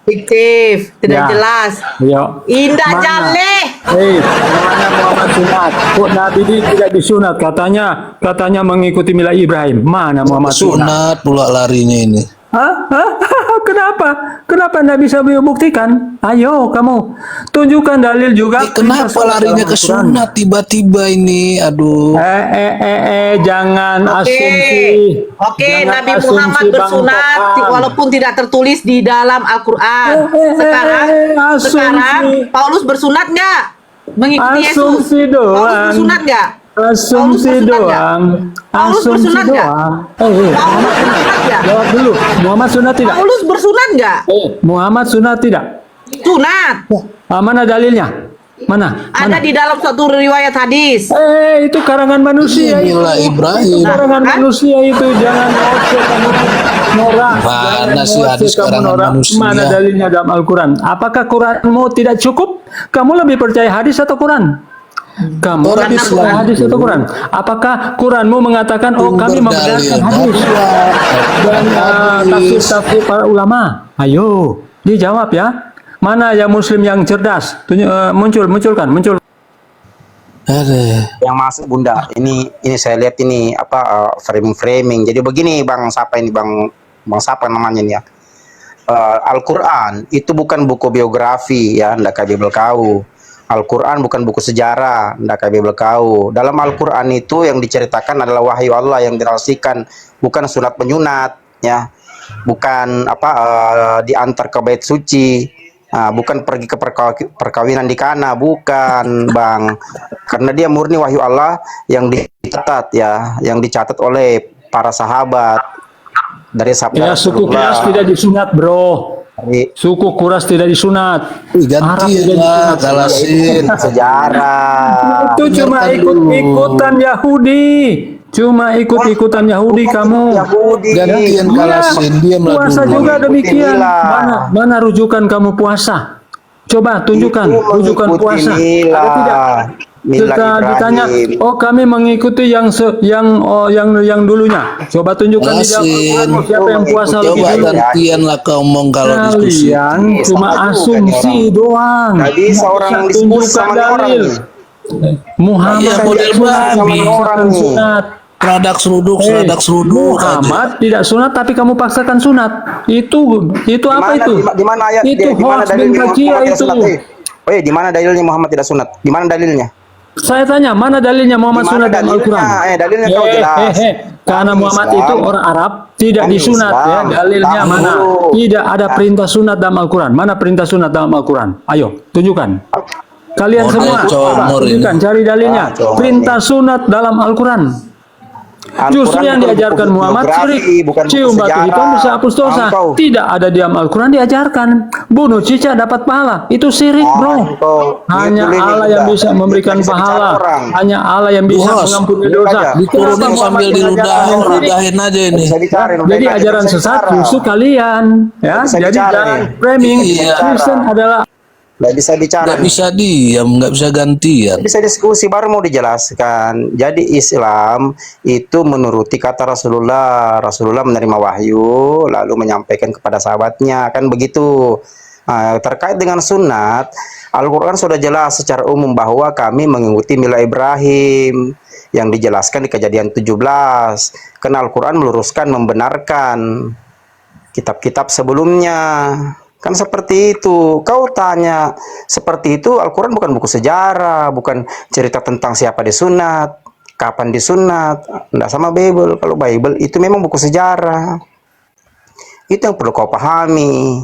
Fiktif, tidak jelas. Indah jale. Mana Muhammad Sunat? Kok Nabi ini tidak disunat? Katanya mengikuti milah Ibrahim. Mana Muhammad Sunat pula larinya ini. Kenapa Anda bisa membuktikan? Ayo kamu tunjukkan dalil juga. Kenapa larinya ke sunat tiba-tiba ini? Aduh. Jangan asumsi. Oke, Nabi Muhammad bersunat walaupun tidak tertulis di dalam Al-Quran. Sekarang Paulus bersunat nggak? Mengikuti Yesus. Paulus bersunat nggak? Asumsi doang. Asumsi doang. Jawab dulu. Muhammad sunat tidak? Paulus bersunat nggak? Muhammad sunat tidak? Sunat. Mana dalilnya? Mana? Ada di dalam suatu riwayat hadis. Itu karangan manusia. Inilah Ibrahim. Karangan manusia itu, jangan norak. Mana sih hadis karangan manusia? Mana dalilnya dalam Al-Quran? Apakah Quranmu tidak cukup? Kamu lebih percaya hadis atau Quran? Kamu lebih percaya hadis atau Quran? Apakah Quranmu mengatakan kami membenarkan hadis dan tafsir para ulama? Ayo, dijawab ya. Mana yang Muslim yang cerdas? Munculkan. yang masuk Bunda. Ini saya lihat ini apa framing. Jadi begini Bang siapa ini Bang siapa namanya nih ya? Al-Quran itu bukan buku biografi ya, ndak kayak Bible kau. Al-Quran bukan buku sejarah, ndak kayak Bible kau. Dalam Al-Quran itu yang diceritakan adalah wahyu Allah yang dirasikan, bukan sunat penyunat ya. Bukan apa diantar ke bait suci. Bukan pergi ke perkawinan di Kana, bukan Bang. Karena dia murni wahyu Allah yang dicatat ya, yang dicatat oleh para sahabat dari sabda Ya, suku Kuras tidak disunat, bro. Suku Kuras tidak disunat. Arab tidak disunat. Galasin. Sejarah. Itu cuma ikut-ikutan Yahudi. Cuma ikut-ikutan Yahudi kamu. Gantian Galasin, diamlah Puasa dulu. juga demikian. Mana rujukan kamu puasa? Coba tunjukkan rujukan puasa. Ada tidak? Kita ditanya, oh kami mengikuti yang dulunya. Coba tunjukkan di dalam Al-Quran siapa yang puasa lebih Coba dulu. gantian lah kau ngomong kalau diskusi. Kalian cuma asumsi doang. Tadi seorang diskusi sama orang. Muhammad model babi. sunat. Produk seruduk. Muhammad tidak sunat tapi kamu paksakan sunat. Itu apa itu? Di mana ayat Itu di mana hoax dalilnya bin Bajia Muhammad tidak itu. sunat? Di mana dalilnya Muhammad tidak sunat? Di mana dalilnya? Saya tanya, mana dalilnya Muhammad Di mana sunat dalam dalilnya? Al-Quran? Dalilnya kau jelas. Karena Muhammad Islam. itu orang Arab, tidak Kami disunat ya. Islam. Dalilnya Tahu. mana? Tidak ada perintah sunat dalam Al-Quran. Mana perintah sunat dalam Al-Quran? Ayo, tunjukkan. Kalian Model semua, comor tunjukkan, ini. cari dalilnya. Perintah sunat dalam Al-Quran. Justru yang bukan diajarkan buku Muhammad biografi, syirik, bukan buku cium batu sejarah. hitam bisa hapus dosa. Engkau. Tidak ada di dalam Al-Quran diajarkan. Bunuh cicak dapat pahala. Itu syirik, bro. Hanya Itu Allah ini yang juga. bisa memberikan Bisa bicara pahala. orang. Hanya Allah yang bisa Bos, mengampuni duduk dosa. aja. Diturunin Kenapa Muhammad sambil mengajarkan syirik? diludahin aja ini. Bisa bicara, Jadi bisa ajaran bicara. sesat justru kalian, ya. Bisa Jadi bicara jangan nih. framing. Iya. Kristen adalah Nggak bisa bicara. Nggak bisa diam, nggak bisa gantian. Bisa diskusi baru mau dijelaskan. Jadi Islam itu menuruti kata Rasulullah. Rasulullah menerima wahyu lalu menyampaikan kepada sahabatnya, kan begitu. Terkait dengan sunat, Al-Quran sudah jelas secara umum bahwa kami mengikuti mila Ibrahim yang dijelaskan di Kejadian 17. Karena Al-Quran meluruskan, membenarkan kitab-kitab sebelumnya. Kan seperti itu. Kau tanya seperti itu, Al-Quran bukan buku sejarah, bukan cerita tentang siapa disunat, kapan disunat. Nggak sama Bible. Kalau Bible itu memang buku sejarah. Itu yang perlu kau pahami.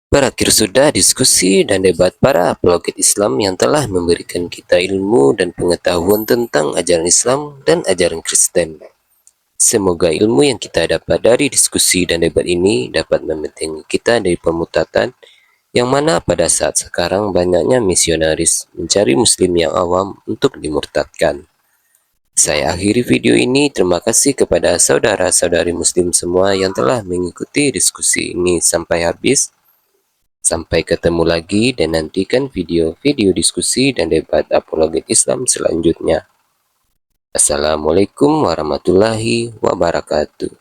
Berakhir sudah diskusi dan debat para apologet Islam yang telah memberikan kita ilmu dan pengetahuan tentang ajaran Islam dan ajaran Kristen. Semoga ilmu yang kita dapat dari diskusi dan debat ini dapat membentengi kita dari pemutatan yang mana pada saat sekarang banyaknya misionaris mencari muslim yang awam untuk dimurtadkan. Saya akhiri video ini. Terima kasih kepada saudara-saudari muslim semua yang telah mengikuti diskusi ini sampai habis. Sampai ketemu lagi dan nantikan video-video diskusi dan debat apologet Islam selanjutnya. Assalamualaikum warahmatullahi wabarakatuh.